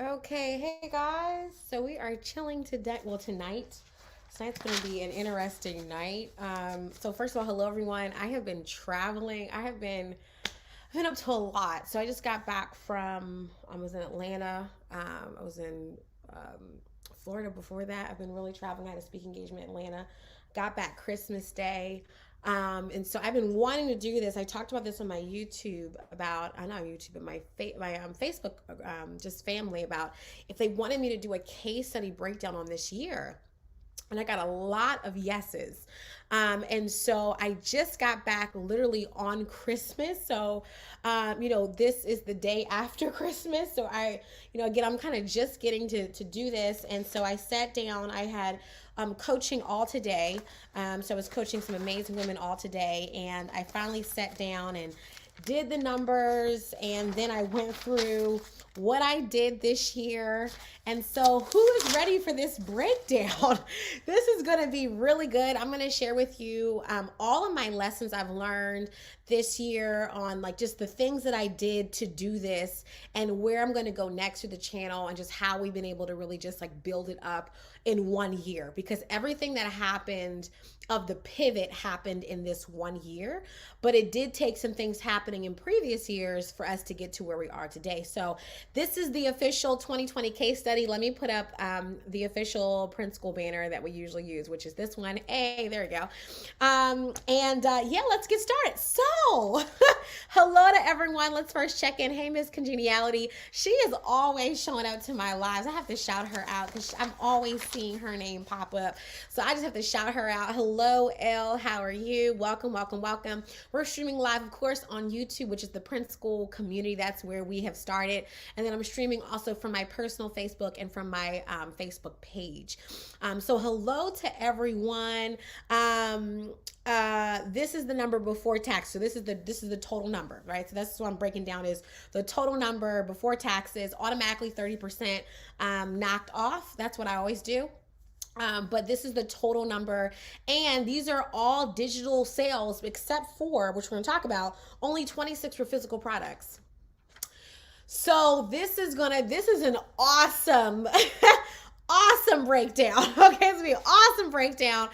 Okay, hey guys. So we are chilling today. Well, tonight. Tonight's going to be an interesting night. So first of all, hello everyone. I have been traveling. I've been up to a lot. So I just got back from. I was in Atlanta. I was in Florida before that. I've been really traveling. I had a speaking engagement in Atlanta. Got back Christmas Day. And so I've been wanting to do this. I talked about this on my YouTube about, I not YouTube, but my Facebook, just family, about if they wanted me to do a case study breakdown on this year, and I got a lot of yeses. And so I just got back literally on Christmas. So, this is the day after Christmas. So again, I'm kind of just getting to do this. And so I sat down, I had coaching all today. So I was coaching some amazing women all today. And I finally sat down and did the numbers, and then I went through what I did this year. And so, who is ready for this breakdown? This is going to be really good. I'm going to share with you all of my lessons I've learned this year on like just the things that I did to do this, and where I'm going to go next with the channel, and just how we've been able to really just like build it up in 1 year, because everything that happened of the pivot happened in this 1 year, but it did take some things happening in previous years for us to get to where we are today. So this is the official 2020 case study. Let me put up the official print school banner that we usually use, which is this one. Hey, there we go. Yeah, let's get started. So hello to everyone. Let's first check in. Hey, Miss Congeniality. She is always showing up to my lives. I have to shout her out because I'm always seeing her name pop up. So I just have to shout her out. Hello, Elle. How are you? Welcome, welcome, welcome. We're streaming live, of course, on YouTube, which is the Print School community. That's where we have started. And then I'm streaming also from my personal Facebook and from my Facebook page. So hello to everyone. This is the number before tax. So this is the total number, right? So that's what I'm breaking down, is the total number before taxes, automatically 30% knocked off. That's what I always do. But this is the total number, and these are all digital sales except for, which we're going to talk about, only 26 for physical products. So this is an awesome awesome breakdown. Okay, it's gonna be an awesome breakdown,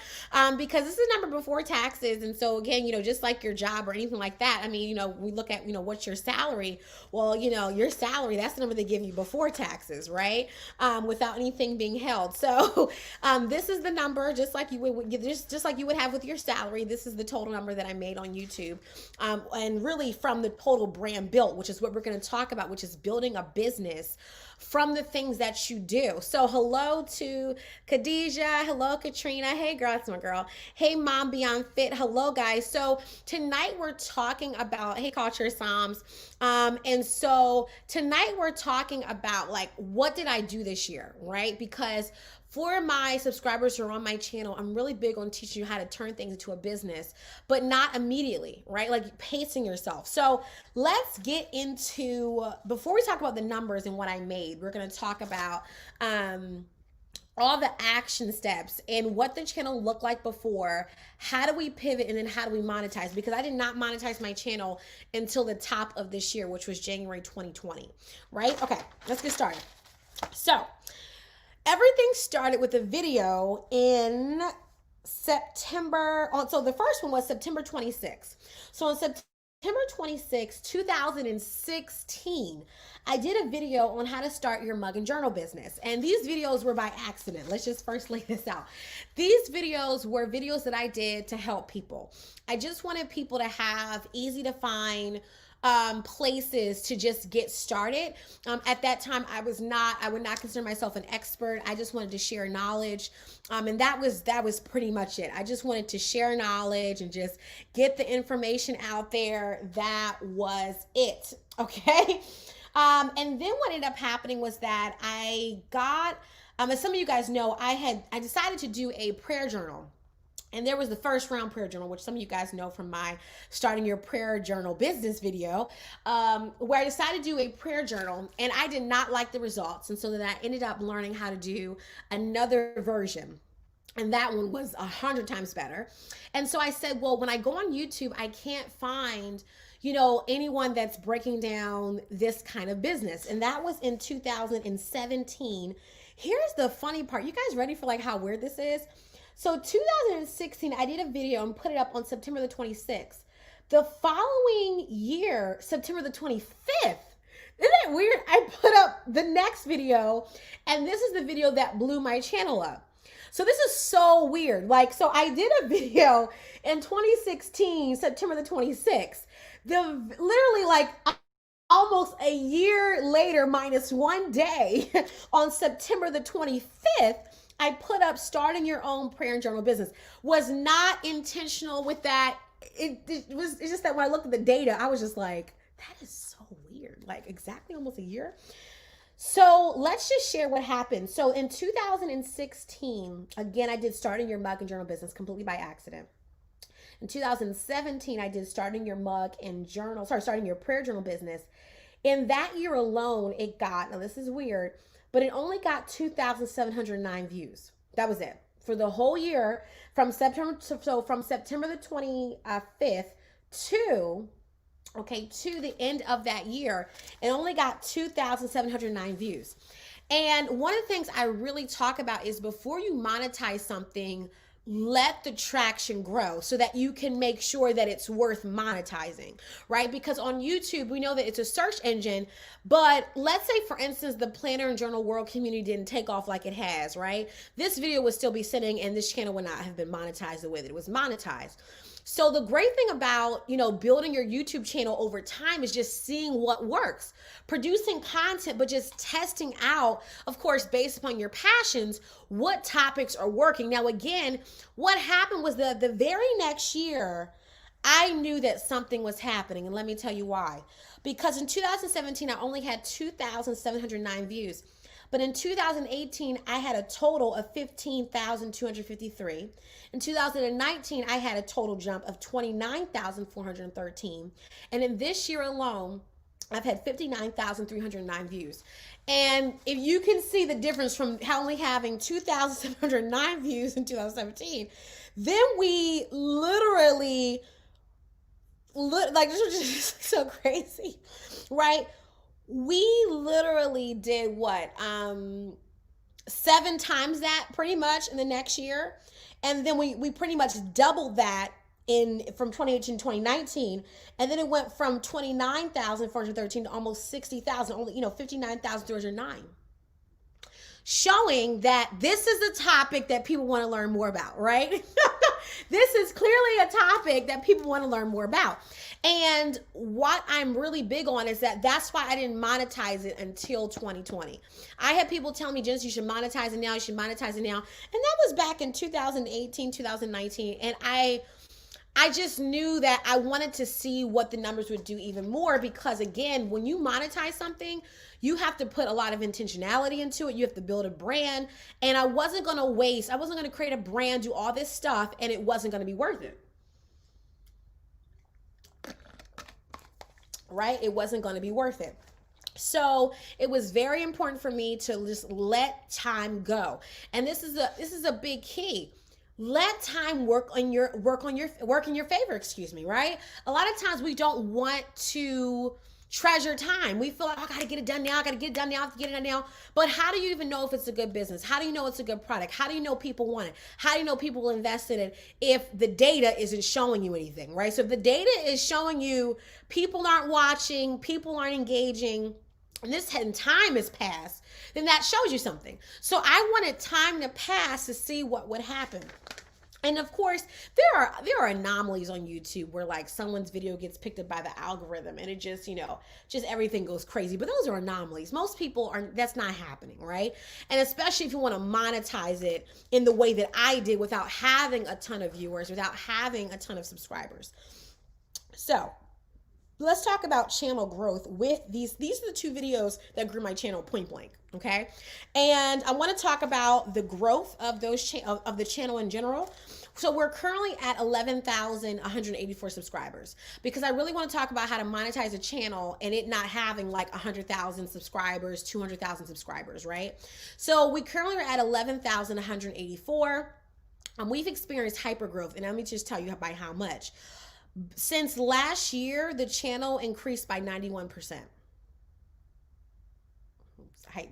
because this is a number before taxes. And so again, just like your job or anything like that, I mean, we look at, what's your salary. Well, your salary, that's the number they give you before taxes, right? Without anything being held. So this is the number, just like you would just like you would have with your salary. This is the total number that I made on YouTube, and really from the total brand built, which is what we're going to talk about, which is building a business from the things that you do. So hello to Khadijah. Hello, Katrina. Hey, girl, that's my girl. Hey, Mom Beyond Fit. Hello, guys. So tonight we're talking about, hey, Culture Psalms. And so tonight we're talking about like, what did I do this year, right? Because for my subscribers who are on my channel, I'm really big on teaching you how to turn things into a business, but not immediately, right? Like pacing yourself. So let's get into, before we talk about the numbers and what I made, we're going to talk about all the action steps and what the channel looked like before. How do we pivot, and then how do we monetize? Because I did not monetize my channel until the top of this year, which was January 2020, right? Okay, let's get started. So everything started with a video in September. So the first one was September 26th. So on September 26, 2016, I did a video on how to start your mug and journal business. And these videos were by accident. Let's just first lay this out. These videos were videos that I did to help people. I just wanted people to have easy to find places to just get started. At that time, I would not consider myself an expert. I just wanted to share knowledge. And that was pretty much it. I just wanted to share knowledge and just get the information out there. That was it. Okay. And then what ended up happening was that I got, as some of you guys know, I decided to do a prayer journal. And there was the first round prayer journal, which some of you guys know from my starting your prayer journal business video, where I decided to do a prayer journal, and I did not like the results. And so then I ended up learning how to do another version. And that one was 100 times better. And so I said, well, when I go on YouTube, I can't find, anyone that's breaking down this kind of business. And that was in 2017. Here's the funny part. You guys ready for like how weird this is? So 2016, I did a video and put it up on September the 26th. The following year, September the 25th, isn't that weird? I put up the next video, and this is the video that blew my channel up. So this is so weird. Like, so I did a video in 2016, September the 26th. Literally like almost a year later, minus 1 day, on September the 25th, I put up starting your own prayer and journal business. Was not intentional with that. It's just that when I looked at the data, I was just like, that is so weird. Like exactly almost a year. So let's just share what happened. So in 2016, again, I did starting your mug and journal business completely by accident. In 2017, I did starting your starting your prayer journal business. In that year alone, it got, now this is weird, but it only got 2,709 views. That was it. For the whole year, from September the 25th to the end of that year, it only got 2,709 views. And one of the things I really talk about is before you monetize something, let the traction grow so that you can make sure that it's worth monetizing, right? Because on YouTube, we know that it's a search engine, but let's say, for instance, the planner and journal world community didn't take off like it has, right? This video would still be sitting and this channel would not have been monetized the way that it was monetized. So the great thing about, building your YouTube channel over time is just seeing what works, producing content, but just testing out, of course, based upon your passions, what topics are working. Now, again, what happened was that the very next year, I knew that something was happening. And let me tell you why. Because in 2017, I only had 2,709 views. But in 2018, I had a total of 15,253. In 2019, I had a total jump of 29,413. And in this year alone, I've had 59,309 views. And if you can see the difference from only having 2,709 views in 2017, then we literally, like, this was just so crazy, right? We literally did what? 7 times that pretty much in the next year. And then we pretty much doubled that from 2018 to 2019. And then it went from 29,413 to almost 60,000, only, 59,309. Showing that this is a topic that people want to learn more about, right? This is clearly a topic that people want to learn more about. And what I'm really big on is that's why I didn't monetize it until 2020. I had people tell me, Jens, you should monetize it now. You should monetize it now. And that was back in 2018, 2019. And I just knew that I wanted to see what the numbers would do even more, because again, when you monetize something, you have to put a lot of intentionality into it. You have to build a brand. And I wasn't going to create a brand, do all this stuff, and it wasn't going to be worth it. Right? It wasn't going to be worth it. So it was very important for me to just let time go. And this is a big key. Let time work in your favor, right? A lot of times we don't want to treasure time. We feel like, I gotta get it done now, But how do you even know if it's a good business? How do you know it's a good product? How do you know people want it? How do you know people will invest in it if the data isn't showing you anything, right? So if the data is showing you people aren't watching, people aren't engaging, and time has passed, then that shows you something. So I wanted time to pass to see what would happen. And of course, there are anomalies on YouTube where like someone's video gets picked up by the algorithm and it just, just everything goes crazy. But those are anomalies. Most people that's not happening, right? And especially if you want to monetize it in the way that I did, without having a ton of viewers, without having a ton of subscribers. So let's talk about channel growth with these are the 2 videos that grew my channel point blank. Okay. And I want to talk about the growth of of the channel in general. So we're currently at 11,184 subscribers, because I really want to talk about how to monetize a channel and it not having like 100,000 subscribers, 200,000 subscribers, right? So we currently are at 11,184. we've experienced hyper growth, and let me just tell you by how much. Since last year, the channel increased by 91%.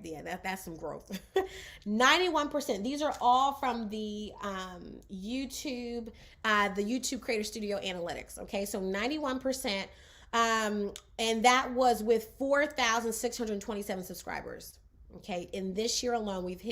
Yeah, that's some growth. 91%. These are all from the YouTube Creator Studio Analytics. Okay, so 91%, and that was with 4,627 subscribers. Okay, in this year alone, we've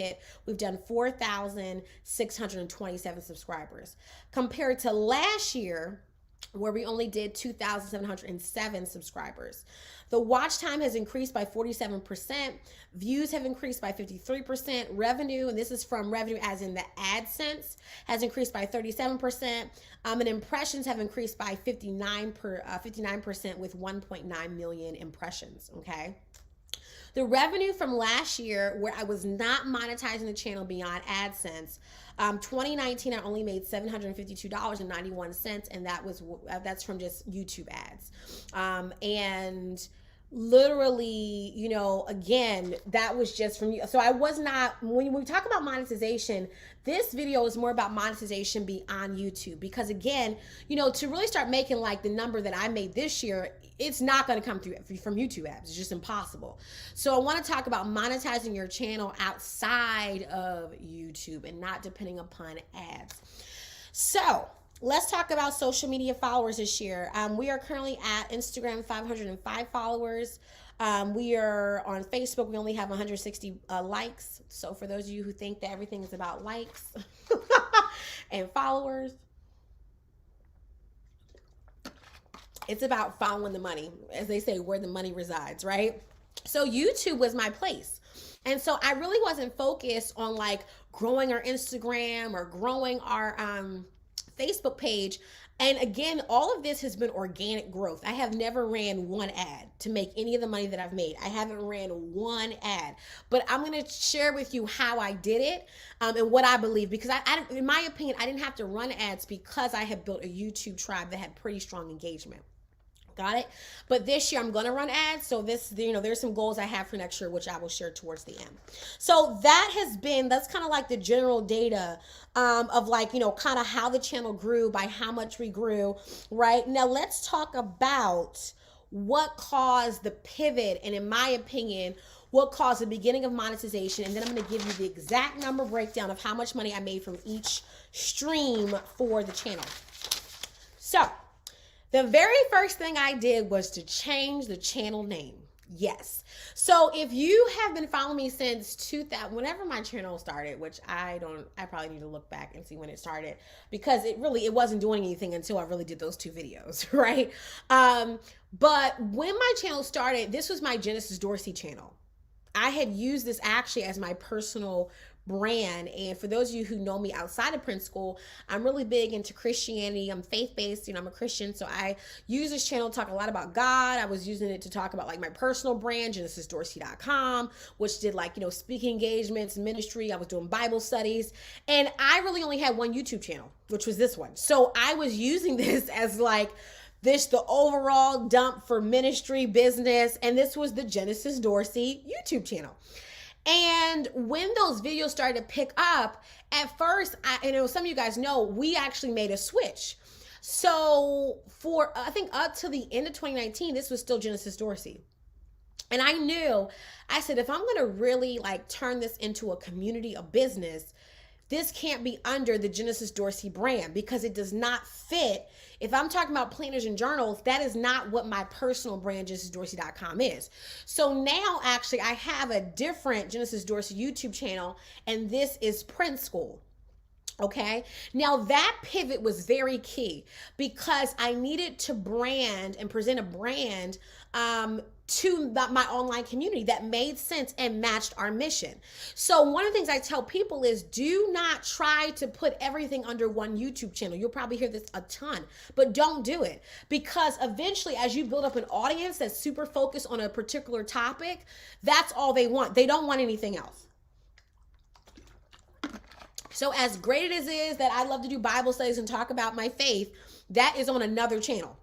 done 4,627 subscribers compared to last year, where we only did 2,707 subscribers. The watch time has increased by 47%. Views have increased by 53%. Revenue, and this is from revenue as in the AdSense, has increased by 37%. And impressions have increased by 59% with 1.9 million impressions. Okay. The revenue from last year, where I was not monetizing the channel beyond AdSense, 2019 I only made $752.91, and that's from just YouTube ads. And literally, again, that was just from you. So I was not, when we talk about monetization, this video is more about monetization beyond YouTube, because again, to really start making like the number that I made this year, it's not going to come through from YouTube ads. It's just impossible. So I want to talk about monetizing your channel outside of YouTube and not depending upon ads. So let's talk about social media followers this year. We are currently at Instagram, 505 followers. We are on Facebook. We only have 160 likes. So for those of you who think that everything is about likes and followers, it's about following the money, as they say, where the money resides, right? So YouTube was my place. And so I really wasn't focused on like growing our Instagram or growing our Facebook page. And again, all of this has been organic growth. I have never ran one ad to make any of the money that I've made. I haven't ran one ad, but I'm going to share with you how I did it and what I believe, because I, in my opinion, I didn't have to run ads because I had built a YouTube tribe that had pretty strong engagement. Got it? But this year I'm going to run ads. So there's some goals I have for next year, which I will share towards the end. So that's kind of like the general data of like, kind of how the channel grew, by how much we grew, right? Now let's talk about what caused the pivot. And in my opinion, what caused the beginning of monetization. And then I'm going to give you the exact number breakdown of how much money I made from each stream for the channel. So the very first thing I did was to change the channel name. Yes. So if you have been following me since 2000, whenever my channel started, which I probably need to look back and see when it started, because it wasn't doing anything until I really did those 2 videos, right? But when my channel started, this was my Genesis Dorsey channel. I had used this actually as my personal brand. And for those of you who know me outside of print school, I'm really big into Christianity. I'm faith-based, I'm a Christian. So I use this channel to talk a lot about God. I was using it to talk about like my personal brand, genesisdorsey.com, which did like, speaking engagements, ministry. I was doing Bible studies, and I really only had one YouTube channel, which was this one. So I was using this as like the overall dump for ministry, business, and this was the Genesis Dorsey YouTube channel. And when those videos started to pick up, at first, some of you guys know, we actually made a switch. So for, I think up to the end of 2019, this was still Genesis Dorsey. And I said, if I'm going to really like turn this into a community, a business, this can't be under the Genesis Dorsey brand, because it does not fit. If I'm talking about planners and journals, that is not what my personal brand, genesisdorsey.com, is. So now actually I have a different Genesis Dorsey YouTube channel, and this is Print School. Okay. Now that pivot was very key, because I needed to brand and present a brand to my online community that made sense and matched our mission. So one of the things I tell people is, do not try to put everything under one YouTube channel. You'll probably hear this a ton, but don't do it, because eventually as you build up an audience that's super focused on a particular topic, that's all they want. They don't want anything else. So as great as it is that I love to do Bible studies and talk about my faith, that is on another channel,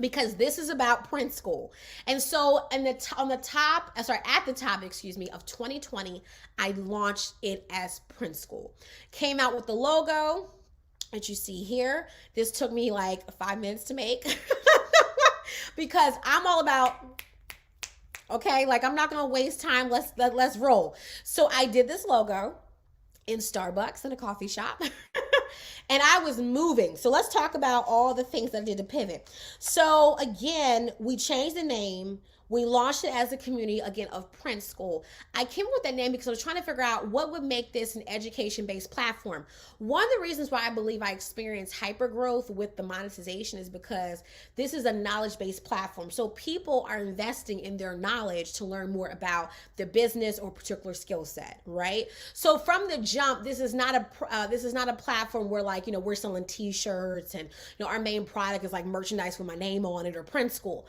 because this is about Print School. And so at the top of 2020, I launched it as Print School. Came out with the logo, that you see here. This took me like 5 minutes to make because I'm all about, okay, like I'm not gonna waste time. Let's roll. So I did this logo in Starbucks in a coffee shop. And I was moving. So let's talk about all the things that I did to pivot. So again, we changed the name. We launched it as a community, again, of Print School. I came up with that name because I was trying to figure out what would make this an education-based platform. One of the reasons why I believe I experienced hyper growth with the monetization is because this is a knowledge-based platform. So people are investing in their knowledge to learn more about the business or particular skill set, right? So from the jump, this is not a platform where, like, you know, we're selling T-shirts and, you know, our main product is like merchandise with my name on it or Print School.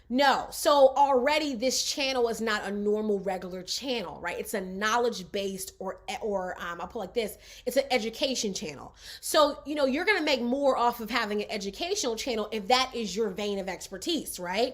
No. So already this channel is not a normal regular channel, right? It's a knowledge-based or I'll put it like this, it's an education channel. So, you know, you're going to make more off of having an educational channel if that is your vein of expertise, right?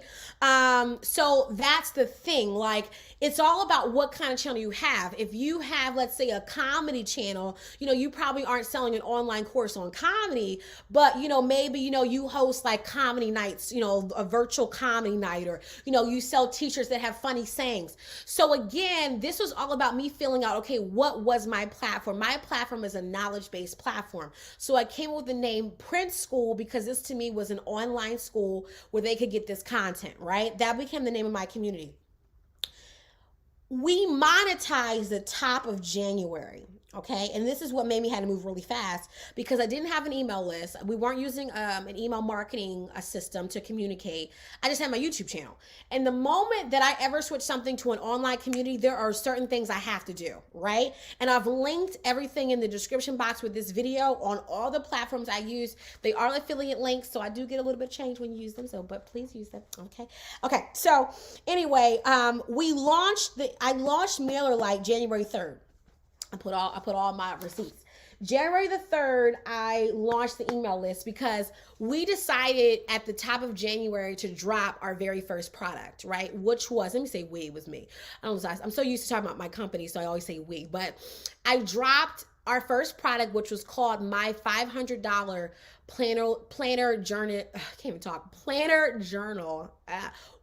So that's the thing. Like, it's all about what kind of channel you have. If you have, let's say, a comedy channel, you know, you probably aren't selling an online course on comedy, but, you know, maybe, you know, you host like comedy nights, you know, a virtual comedy night, or, you know, you sell t-shirts that have funny sayings. So again, this was all about me filling out, okay, what was my platform? My platform is a knowledge-based platform. So I came up with the name Print School because this to me was an online school where they could get this content, right? That became the name of my community. We monetized the top of January. Okay, and this is what made me have to move really fast because I didn't have an email list. We weren't using an email marketing system to communicate. I just had my YouTube channel. And the moment that I ever switch something to an online community, there are certain things I have to do, right? And I've linked everything in the description box with this video on all the platforms I use. They are affiliate links, so I do get a little bit of change when you use them. So, but please use them. Okay. So anyway, I launched MailerLite January 3rd. I put all my receipts. January the 3rd, I launched the email list because we decided at the top of January to drop our very first product, right? Which was, let me say we, it was me. I'm so used to talking about my company, so I always say we. But I dropped our first product, which was called my $500 planner journal. I can't even talk. Planner journal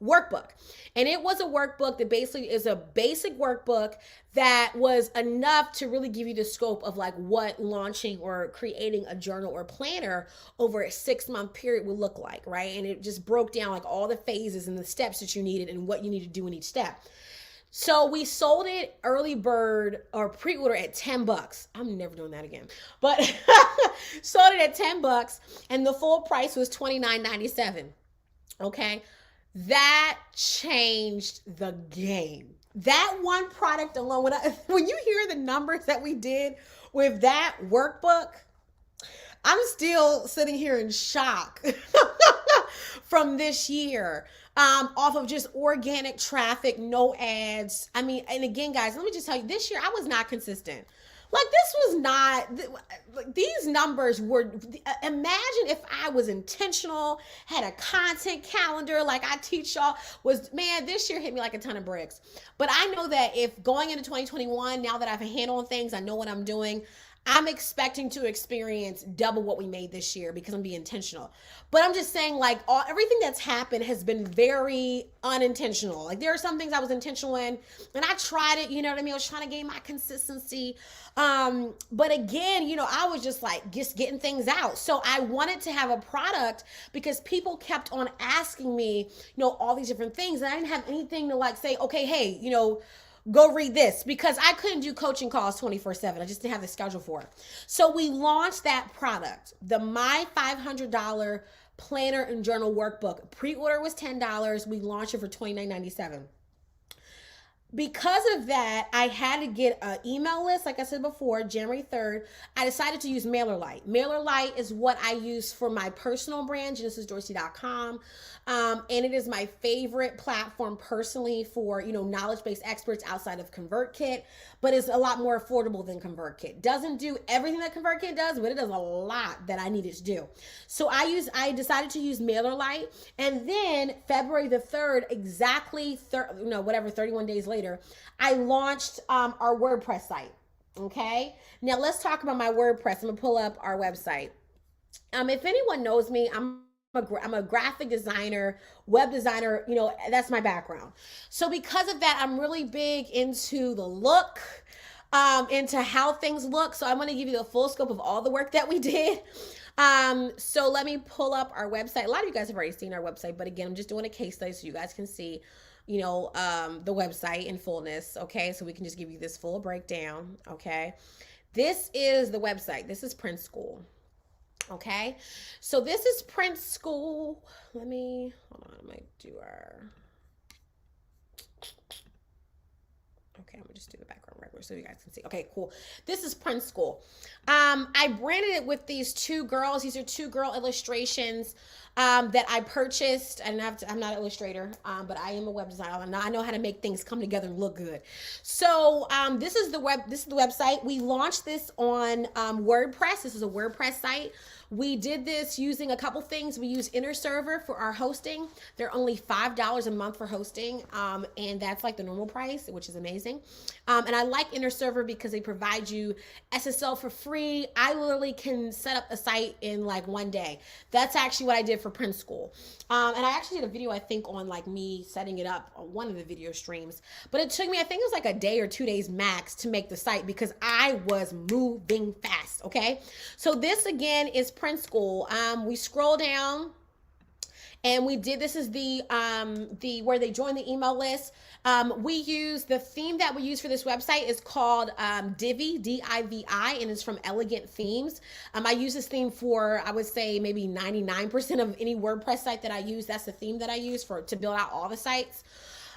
workbook. And it was a workbook that basically is a basic workbook that was enough to really give you the scope of like what launching or creating a journal or planner over a 6-month period would look like, right? And it just broke down like all the phases and the steps that you needed and what you need to do in each step. So we sold it early bird or pre-order at $10. I'm never doing that again. But sold it at $10 and the full price was $29.97. Okay? That changed the game. That one product alone, when you hear the numbers that we did with that workbook, I'm still sitting here in shock from this year. Off of just organic traffic, no ads. I mean, and again, guys, let me just tell you, this year I was not consistent. Like, this was not, these numbers were, imagine if I was intentional, had a content calendar like I teach y'all, man, this year hit me like a ton of bricks. But I know that if going into 2021, now that I've a handle on things, I know what I'm doing, I'm expecting to experience double what we made this year because I'm being intentional. But I'm just saying, like, everything that's happened has been very unintentional. Like, there are some things I was intentional in, and I tried it, you know what I mean? I was trying to gain my consistency. But again, you know, I was just like, just getting things out. So I wanted to have a product because people kept on asking me, you know, all these different things. And I didn't have anything to like say, okay, hey, you know, go read this, because I couldn't do coaching calls 24/7. I just didn't have the schedule for it. So we launched that product, the My $500 Planner and Journal Workbook. Pre-order was $10. We launched it for $29.97. Because of that, I had to get an email list, like I said before, January 3rd. I decided to use MailerLite. MailerLite is what I use for my personal brand, genesisdorsey.com. And it is my favorite platform personally for, you know, knowledge-based experts outside of ConvertKit, but it's a lot more affordable than ConvertKit. Doesn't do everything that ConvertKit does, but it does a lot that I needed to do. So I decided to use MailerLite, and then February the 3rd, exactly 31 days later, I launched our WordPress site. Okay, now let's talk about my WordPress. I'm gonna pull up our website. If anyone knows me, I'm a graphic designer, web designer, you know, that's my background. So because of that, I'm really big into the look, into how things look. So I'm going to give you the full scope of all the work that we did. So let me pull up our website. A lot of you guys have already seen our website, but again, I'm just doing a case study so you guys can see, you know, the website in fullness. Okay. So we can just give you this full breakdown. Okay. This is the website. This is Print School. Okay, so this is Print School. Let me, hold on, I might do our, okay, I'm gonna just do the background regular so you guys can see. Okay, cool. This is Print School. I branded it with these two girls. These are two girl illustrations that I purchased. I I'm not an illustrator, but I am a web designer. I know how to make things come together and look good. So this is the website. We launched this on WordPress. This is a WordPress site. We did this using a couple things. We use Inner Server for our hosting. They're only $5 a month for hosting, and that's like the normal price, which is amazing. And I like Inner Server because they provide you SSL for free. I literally can set up a site in like one day. That's actually what I did for Print School. And I actually did a video, I think, on like me setting it up on one of the video streams. But it took me, I think it was like a day or 2 days max to make the site because I was moving fast, okay? So this again is Print School. We scroll down and we did, this is the where they join the email list. We use the theme that we use for this website is called Divi, D-I-V-I, and it's from Elegant Themes. I use this theme for, I would say, maybe 99% of any WordPress site that I use. That's the theme that I use to build out all the sites.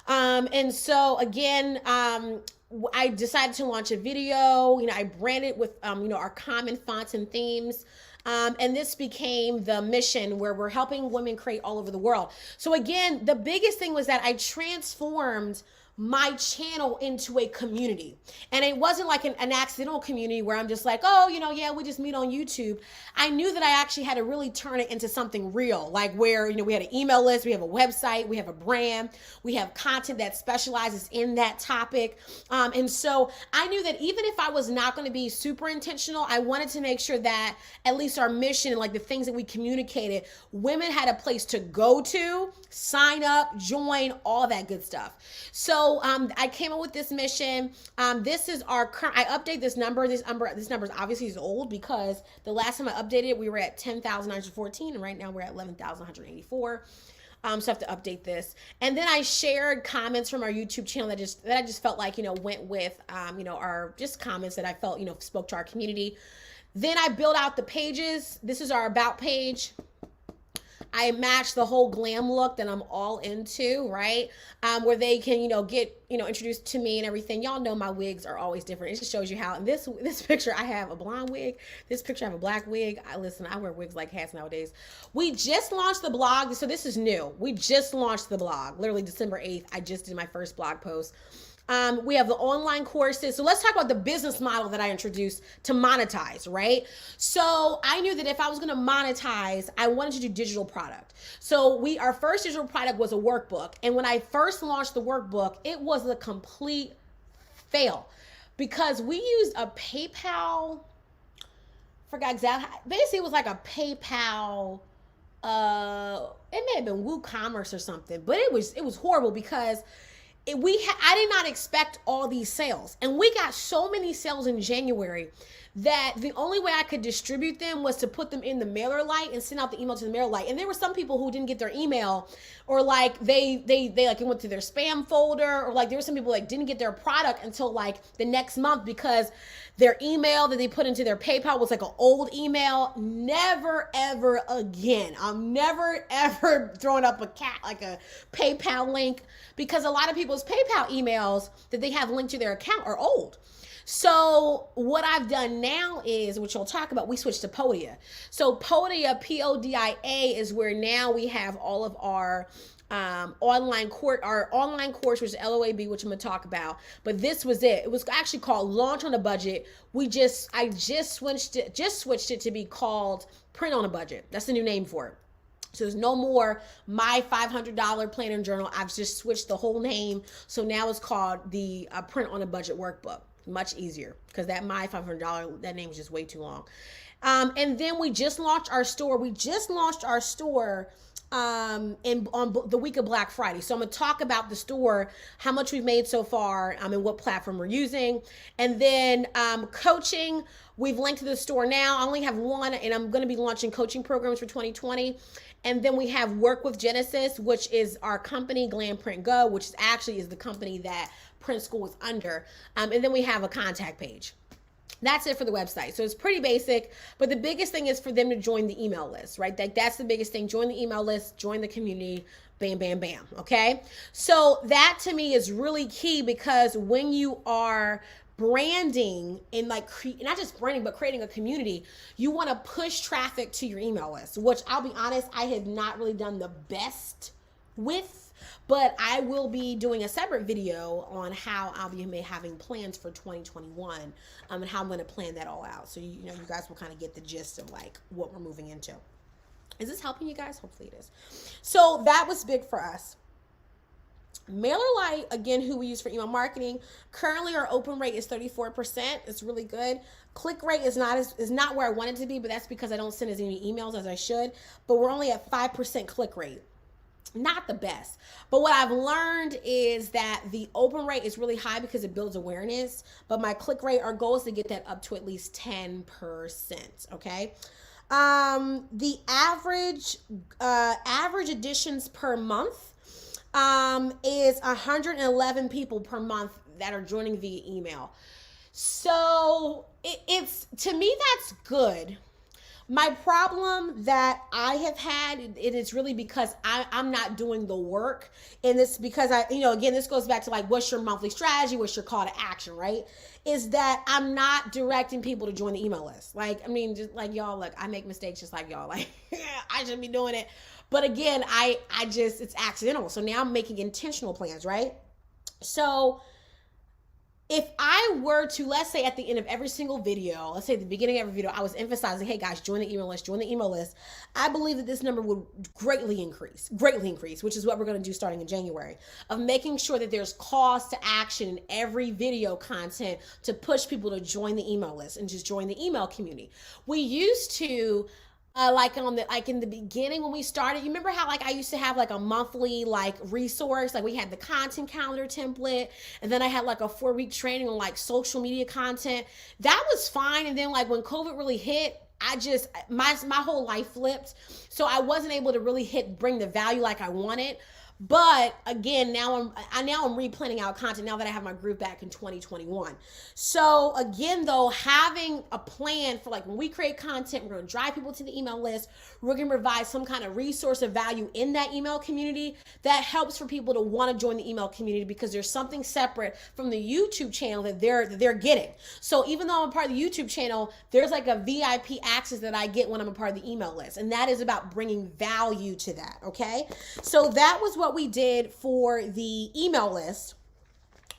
And so again, I decided to launch a video. You know, I branded with you know, our common fonts and themes. And this became the mission where we're helping women create all over the world. So again, the biggest thing was that I transformed my channel into a community. And it wasn't like an accidental community where I'm just like, oh, you know, yeah, we just meet on YouTube. I knew that I actually had to really turn it into something real, like where, you know, we had an email list, we have a website, we have a brand, we have content that specializes in that topic. And so I knew that even if I was not going to be super intentional, I wanted to make sure that at least our mission, like the things that we communicated, women had a place to go to, sign up, join, all that good stuff. So I came up with this mission. This is our current, I update this number. This number is obviously old because the last time I updated it, we were at 10,914 and right now we're at 11,184. So I have to update this. And then I shared comments from our YouTube channel that I just felt like, you know, went with, you know, our just comments that I felt, you know, spoke to our community. Then I built out the pages. This is our about page. I match the whole glam look that I'm all into, right? Where they can, you know, get, you know, introduced to me and everything. Y'all know my wigs are always different. It just shows you how. In this picture, I have a blonde wig. This picture, I have a black wig. Listen, I wear wigs like hats nowadays. We just launched the blog. So this is new. We just launched the blog. Literally December 8th, I just did my first blog post. We have the online courses. So let's talk about the business model that I introduced to monetize, right? So I knew that if I was going to monetize, I wanted to do digital product. So our first digital product was a workbook. And when I first launched the workbook, it was a complete fail because we used a PayPal, forgot exactly, basically it was like a PayPal, it may have been WooCommerce or something, but it was horrible because I did not expect all these sales. And we got so many sales in January that the only way I could distribute them was to put them in the mailer light and send out the email to the mailer light. And there were some people who didn't get their email, or like they like it went to their spam folder, or like there were some people like didn't get their product until like the next month because their email that they put into their PayPal was like an old email. Never ever again. I'm never ever throwing up a PayPal link, because a lot of people's PayPal emails that they have linked to their account are old. So what I've done now is, which we'll talk about, we switched to Podia. So Podia, P-O-D-I-A, is where now we have all of our online course, which is LOAB, which I'm gonna talk about. But this was it. It was actually called Launch on a Budget. I just switched it to be called Print on a Budget. That's the new name for it. So there's no more my $500 planner and journal. I've just switched the whole name. So now it's called the Print on a Budget workbook. Much easier, because that my $500, that name is just way too long. And then we just launched our store. On the week of Black Friday. So I'm gonna talk about the store, how much we've made so far, and what platform we're using. And then coaching, we've linked to the store now. I only have one, and I'm gonna be launching coaching programs for 2020. And then we have Work with Genesis, which is our company, Glam Print Go, which is actually the company that Print School is under. And then we have a contact page. That's it for the website. So it's pretty basic, but the biggest thing is for them to join the email list, right? That's the biggest thing. Join the email list, join the community, bam, bam, bam. Okay. So that to me is really key, because when you are branding and not just branding, but creating a community, you want to push traffic to your email list, which I'll be honest, I have not really done the best with. But I will be doing a separate video on how I'll be having plans for 2021, and how I'm going to plan that all out. So, you guys will kind of get the gist of like what we're moving into. Is this helping you guys? Hopefully it is. So that was big for us. MailerLite, again, who we use for email marketing. Currently our open rate is 34%. It's really good. Click rate is not where I want it to be, but that's because I don't send as many emails as I should. But we're only at 5% click rate. Not the best. But what I've learned is that the open rate is really high because it builds awareness. But my click rate, our goal is to get that up to at least 10%. Okay. The average additions per month is 111 people per month that are joining via email. So it's to me, that's good. My problem that I have had, it is really because I'm not doing the work. And it's because again, this goes back to like, what's your monthly strategy? What's your call to action, right? Is that I'm not directing people to join the email list. Like, I mean, just like y'all, look, I make mistakes just like y'all. Like, I shouldn't be doing it. But again, it's accidental. So now I'm making intentional plans, right? So if I were to, let's say at the end of every single video, let's say at the beginning of every video, I was emphasizing, hey guys, join the email list, I believe that this number would greatly increase, which is what we're going to do starting in January, of making sure that there's calls to action in every video content to push people to join the email list and just join the email community. We used to, in the beginning when we started, you remember how like I used to have like a monthly like resource, like we had the content calendar template, and then I had like a 4-week training on like social media content. That was fine. And then like when COVID really hit, my whole life flipped. So I wasn't able to really bring the value like I wanted. But again, now I'm replanning out content now that I have my group back in 2021. So again, though, having a plan for like when we create content, we're going to drive people to the email list. We're going to provide some kind of resource of value in that email community that helps for people to want to join the email community, because there's something separate from the YouTube channel that they're getting. So even though I'm a part of the YouTube channel, there's like a VIP access that I get when I'm a part of the email list. And that is about bringing value to that. Okay. So that was what we did for the email list.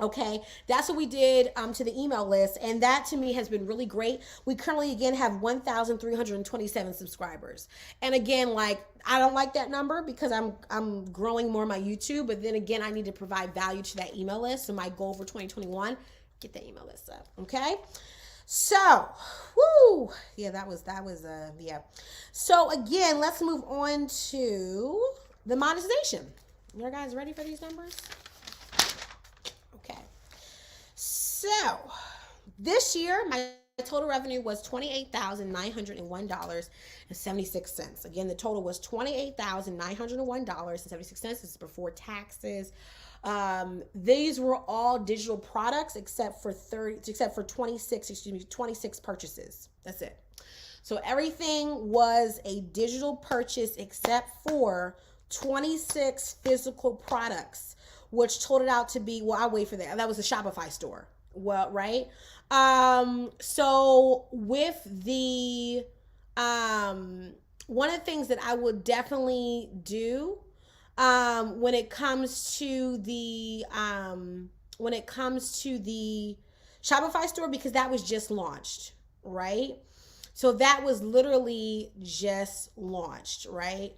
Okay, that's what we did to the email list, and that to me has been really great. We currently again have 1,327 subscribers, and again, like I don't like that number because I'm growing more my YouTube, but then again, I need to provide value to that email list. So my goal for 2021, get the email list up. Okay. So, yeah, that was yeah. So again, let's move on to the monetization. You guys ready for these numbers? Okay. So this year, my total revenue was $28,901.76. Again, the total was $28,901.76. This is before taxes. These were all digital products except for 26 purchases. That's it. So everything was a digital purchase except for 26 physical products, which totaled out to be, well, I'll wait for that. That was a Shopify store. Well, right. So with the, one of the things that I would definitely do, when it comes to the Shopify store, because that was just launched, right? So that was literally just launched, right?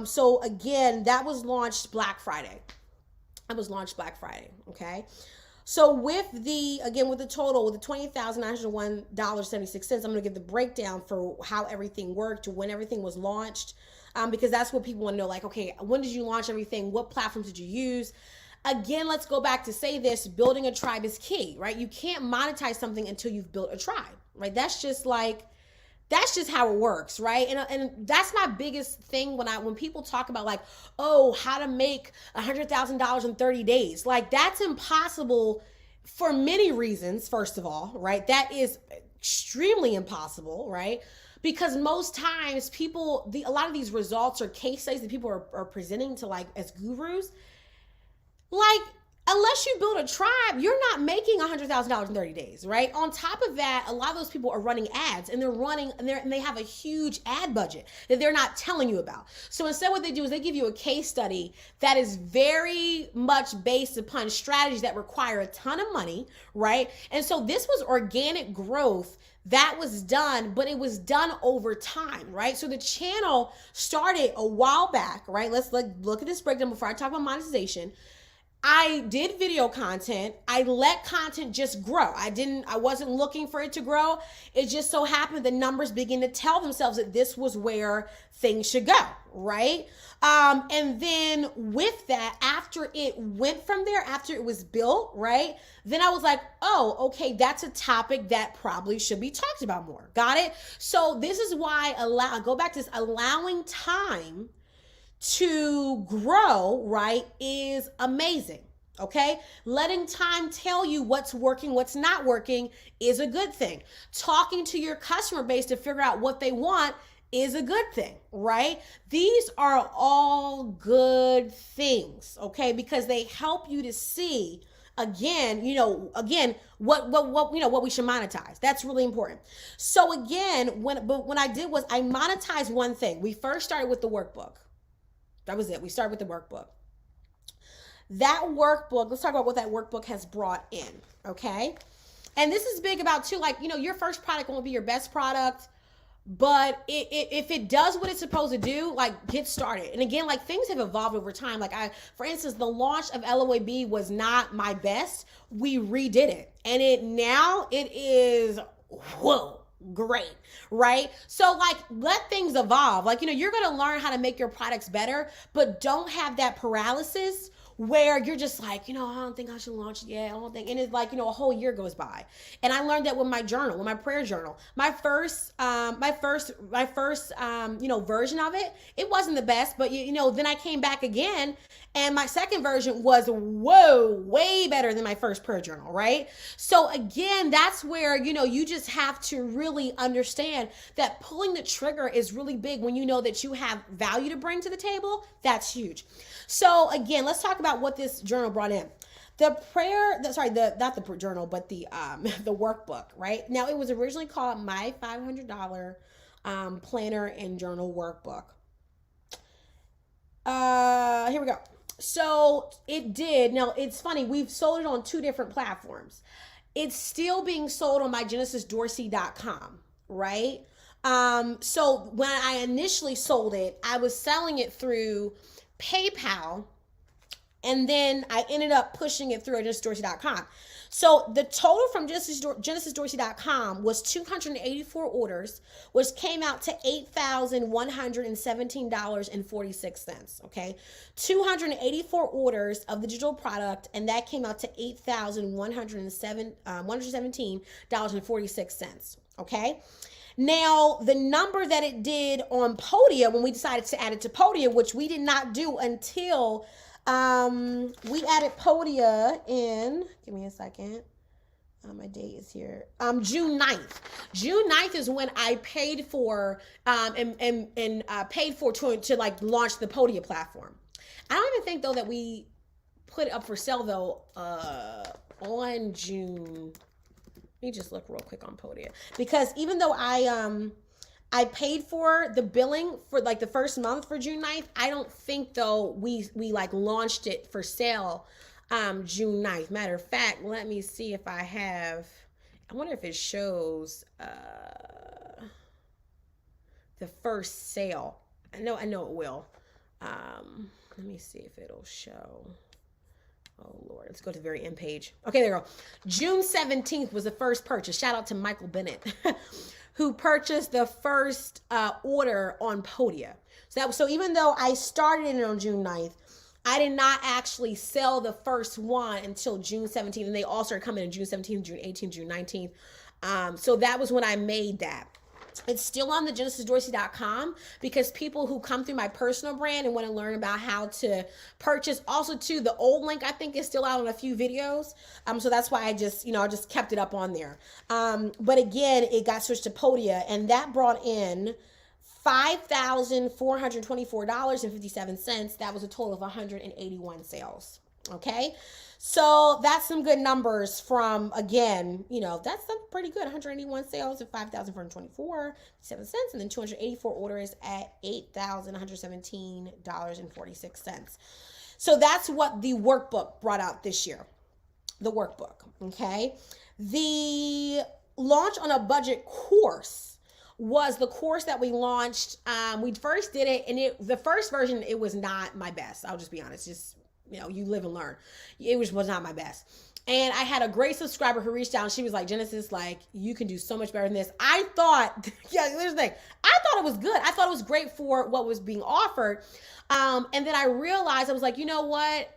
So again, that was launched Black Friday. Okay. So with the, again, with the total, with the $20,901.76, I'm going to give the breakdown for how everything worked, when everything was launched, because that's what people want to know. Like, okay, when did you launch everything? What platforms did you use? Again, let's go back to say this: building a tribe is key, right? You can't monetize something until you've built a tribe, right? That's just how it works, right? And that's my biggest thing when people talk about like, oh, how to make $100,000 in 30 days. Like, that's impossible for many reasons. First of all, right? That is extremely impossible, right? Because most times a lot of these results or case studies that people are presenting to like as gurus, like, unless you build a tribe, you're not making $100,000 in 30 days, right? On top of that, a lot of those people are running ads, and they have a huge ad budget that they're not telling you about. So instead, what they do is they give you a case study that is very much based upon strategies that require a ton of money, right? And so this was organic growth that was done, but it was done over time, right? So the channel started a while back, right? Let's look at this breakdown before I talk about monetization. I did video content. I let content just grow. I wasn't looking for it to grow. It just so happened the numbers begin to tell themselves that this was where things should go, right? And then with that, after it went from there, after it was built, right? Then I was like, oh, okay, that's a topic that probably should be talked about more. Got it? So this is why go back to this, allowing time to grow, right, is amazing. Okay, letting time tell you what's working, what's not working is a good thing. Talking to your customer base to figure out what they want is a good thing, right? These are all good things, okay, because they help you to see again, what we should monetize. That's really important. So again, when I did was I monetized one thing. We first started with the workbook. That was it. We started with the workbook. That workbook, let's talk about what that workbook has brought in, okay? And this is big about too, like, your first product won't be your best product, but if it does what it's supposed to do, like, get started. And again, like, things have evolved over time. Like, for instance, the launch of LOAB was not my best. We redid it. And now it is, whoa, great, right? So like, let things evolve. Like, you're going to learn how to make your products better, but don't have that paralysis where you're just like, I don't think I should launch it yet. I don't think, and it's like, a whole year goes by. And I learned that with my journal, with my prayer journal. My first version of it, it wasn't the best, but then I came back again, and my second version was, way better than my first prayer journal, right? So again, that's where, you just have to really understand that pulling the trigger is really big when you know that you have value to bring to the table. That's huge. So again, let's talk about what this journal brought in. Not the journal, but the workbook, right? Now, it was originally called My $500 Planner and Journal Workbook. Here we go. So it did. Now, it's funny. We've sold it on 2 different platforms. It's still being sold on mygenesisdorsey.com, right? So when I initially sold it, I was selling it through PayPal, and then I ended up pushing it through genesisdorsey.com. So the total from genesisdorsey.com was 284 orders, which came out to $8,117.46. Okay, 284 orders of the digital product, and that came out to $8,117.46. Okay. Now, the number that it did on Podia, when we decided to add it to Podia, which we did not do until we added Podia in, give me a second. My date is here. June 9th. June 9th is when I paid for paid for to like launch the Podia platform. I don't even think though that we put it up for sale though on June. Let me just look real quick on Podia, because even though I paid for the billing for like the first month for June 9th, I don't think though we like launched it for sale June 9th. Matter of fact, let me see if I have, I wonder if it shows the first sale. I know it will. Let me see if it'll show. Oh, Lord. Let's go to the very end page. Okay, there we go. June 17th was the first purchase. Shout out to Michael Bennett, who purchased the first order on Podia. So even though I started it on June 9th, I did not actually sell the first one until June 17th. And they all started coming in June 17th, June 18th, June 19th. So that was when I made that. It's still on the genesisdorsey.com because people who come through my personal brand and want to learn about how to purchase, also too, the old link I think is still out on a few videos. So that's why I just kept it up on there. But again, it got switched to Podia, and that brought in $5,424.57. That was a total of 181 sales. Okay. So that's some good numbers from, again, that's pretty good. 181 sales at $5,424.07, and then 284 orders at $8,117.46. So that's what the workbook brought out this year. The workbook. Okay. The launch on a budget course was the course that we launched. We first did it, and the first version, it was not my best. I'll just be honest. You live and learn. It was not my best. And I had a great subscriber who reached out, and she was like, Genesis, you can do so much better than this. I thought, here's the thing. I thought it was good. I thought it was great for what was being offered. And then I realized, I was like, you know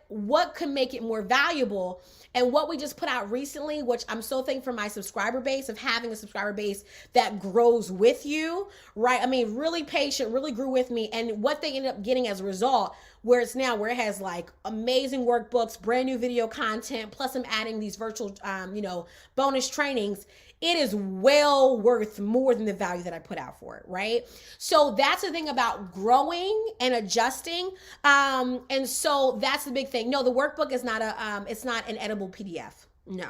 what could make it more valuable? And what we just put out recently, which I'm so thankful for my subscriber base, of having a subscriber base that grows with you, right? I mean, really patient, really grew with me. And what they ended up getting as a result, where it has amazing workbooks, brand new video content, plus I'm adding these virtual, bonus trainings. It is well worth more than the value that I put out for it, right? So that's the thing about growing and adjusting. And so that's the big thing. No, the workbook is not it's not an editable PDF. No.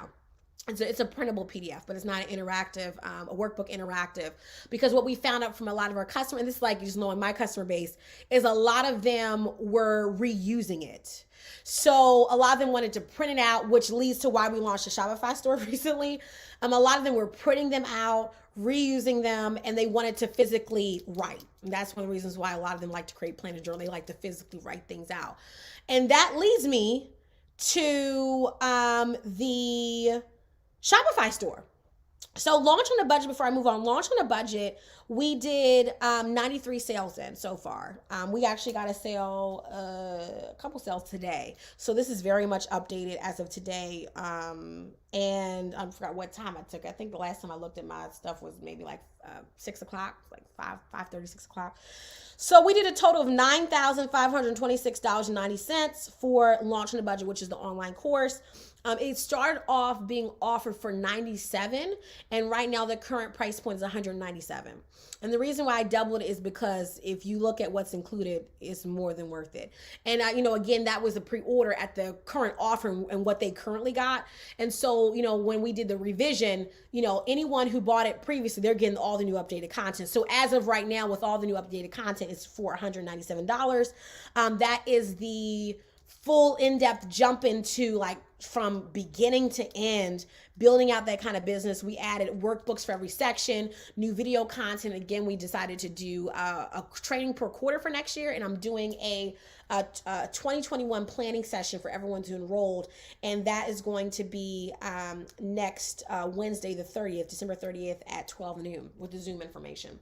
It's a printable PDF, but it's not an interactive, a workbook interactive, because what we found out from a lot of our customers, and this is just knowing my customer base, is a lot of them were reusing it. So a lot of them wanted to print it out, which leads to why we launched a Shopify store recently. A lot of them were printing them out, reusing them, and they wanted to physically write. And that's one of the reasons why a lot of them like to create plan and journal. They like to physically write things out. And that leads me to the Shopify store. So launch on a budget, before I move on, launch on a budget, we did 93 sales in so far. We actually got a sale, a couple sales today. So this is very much updated as of today. And I forgot what time I took. I think the last time I looked at my stuff was maybe 6 o'clock, 5:30, 6 o'clock. So we did a total of $9,526.90 for launch on a budget, which is the online course. It started off being offered for $97, and right now the current price point is $197. And the reason why I doubled it is because if you look at what's included, it's more than worth it. And again, that was a pre-order at the current offer and what they currently got. And so, when we did the revision, anyone who bought it previously, they're getting all the new updated content. So as of right now, with all the new updated content, it's for $197. That is the full in-depth jump into from beginning to end, building out that kind of business. We added workbooks for every section, new video content. Again, we decided to do a training per quarter for next year, and I'm doing a 2021 planning session for everyone who enrolled, and that is going to be next Wednesday, the 30th, December 30th at 12 noon with the Zoom information.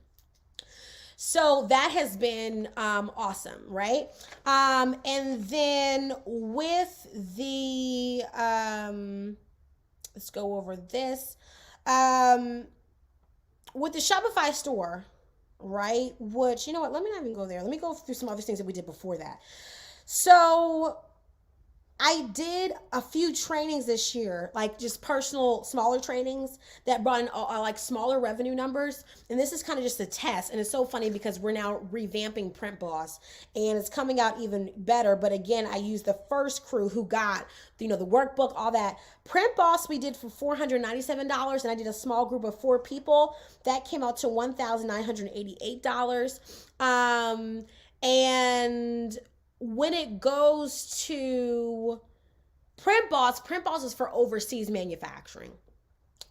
So that has been awesome, right? And then with the, let's go over this. With the Shopify store, right? Which, let me not even go there. Let me go through some other things that we did before that. So I did a few trainings this year, just personal, smaller trainings that brought in smaller revenue numbers. And this is kind of just a test. And it's so funny because we're now revamping Print Boss and it's coming out even better. But again, I used the first crew who got, the workbook, all that. Print Boss we did for $497, and I did a small group of 4 people. That came out to $1,988. And when it goes to Print Boss is for overseas manufacturing.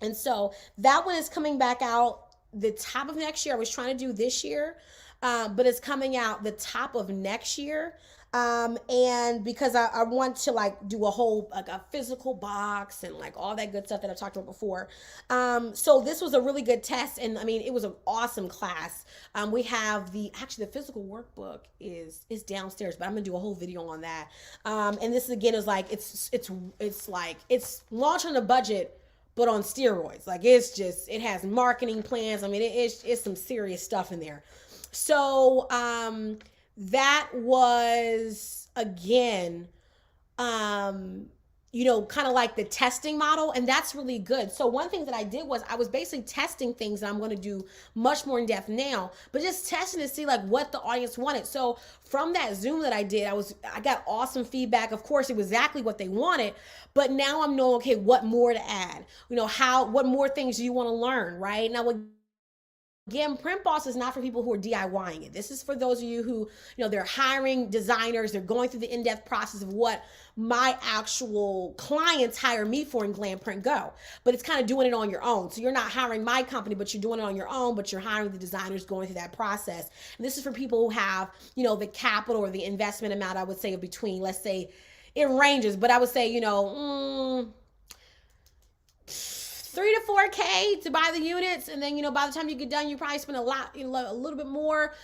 And so that one is coming back out the top of next year. I was trying to do this year, but it's coming out the top of next year. And because I want to like do a whole like a physical box and like all that good stuff that I talked about before. So this was a really good test, and I mean it was an awesome class. We have the physical workbook is downstairs, but I'm gonna do a whole video on that. And this again is like it's launched on a budget but on steroids. Like it has marketing plans. I mean it's some serious stuff in there. So that was again kind of like the testing model, and that's really good. So one thing that I did was I was basically testing things that I'm going to do much more in depth now, but just testing to see like what the audience wanted. So from that Zoom that I did, I got awesome feedback. Of course, it was exactly what they wanted, but now I'm knowing, okay, what more to add? What more things do you want to learn, right? Now, again, Print Boss is not for people who are DIYing it. This is for those of you who, they're hiring designers. They're going through the in-depth process of what my actual clients hire me for in Glam Print Go. But it's kind of doing it on your own. So you're not hiring my company, but you're doing it on your own, but you're hiring the designers going through that process. And this is for people who have, the capital or the investment amount, I would say, between, let's say, it ranges, but I would say, 3 to 4K to buy the units, and then by the time you get done, you probably spend a little bit more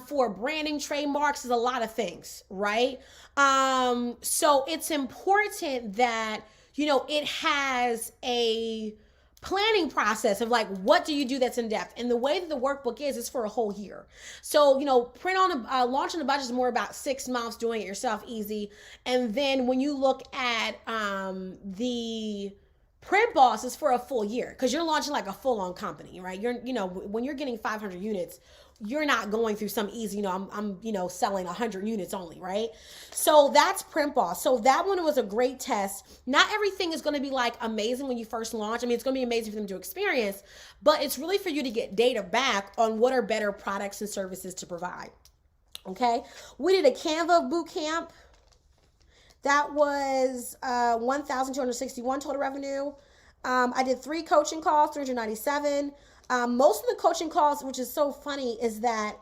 for branding, trademarks, is a lot of things, right? So it's important that it has a planning process of like, what do you do that's in depth? And the way that the workbook is for a whole year. So launching the budget is more about 6 months, doing it yourself, easy. And then when you look at the Print Boss is for a full year, because you're launching like a full-on company, right? When you're getting 500 units, you're not going through some easy, I'm selling 100 units only, right? So that's Print Boss. So that one was a great test. Not everything is going to be like amazing when you first launch. I mean, it's going to be amazing for them to experience, but it's really for you to get data back on what are better products and services to provide. Okay. We did a Canva boot camp. That was 1,261 total revenue. I did 3 coaching calls, 397. Most of the coaching calls, which is so funny, is that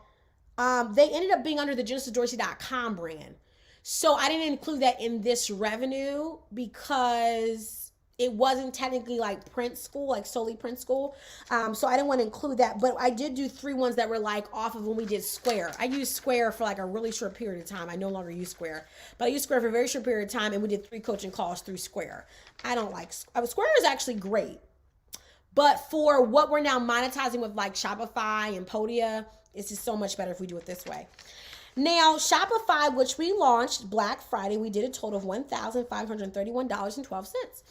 they ended up being under the JenesisDorsey.com brand. So I didn't include that in this revenue because it wasn't technically like print school, like solely print school. So I didn't want to include that, but I did do 3 ones that were like off of when we did Square. I used Square for like a really short period of time. I no longer use Square, but I used Square for a very short period of time, and we did 3 coaching calls through Square. I don't like Square is actually great, but for what we're now monetizing with like Shopify and Podia, it's just so much better if we do it this way. Now, Shopify, which we launched Black Friday, we did a total of $1,531.12.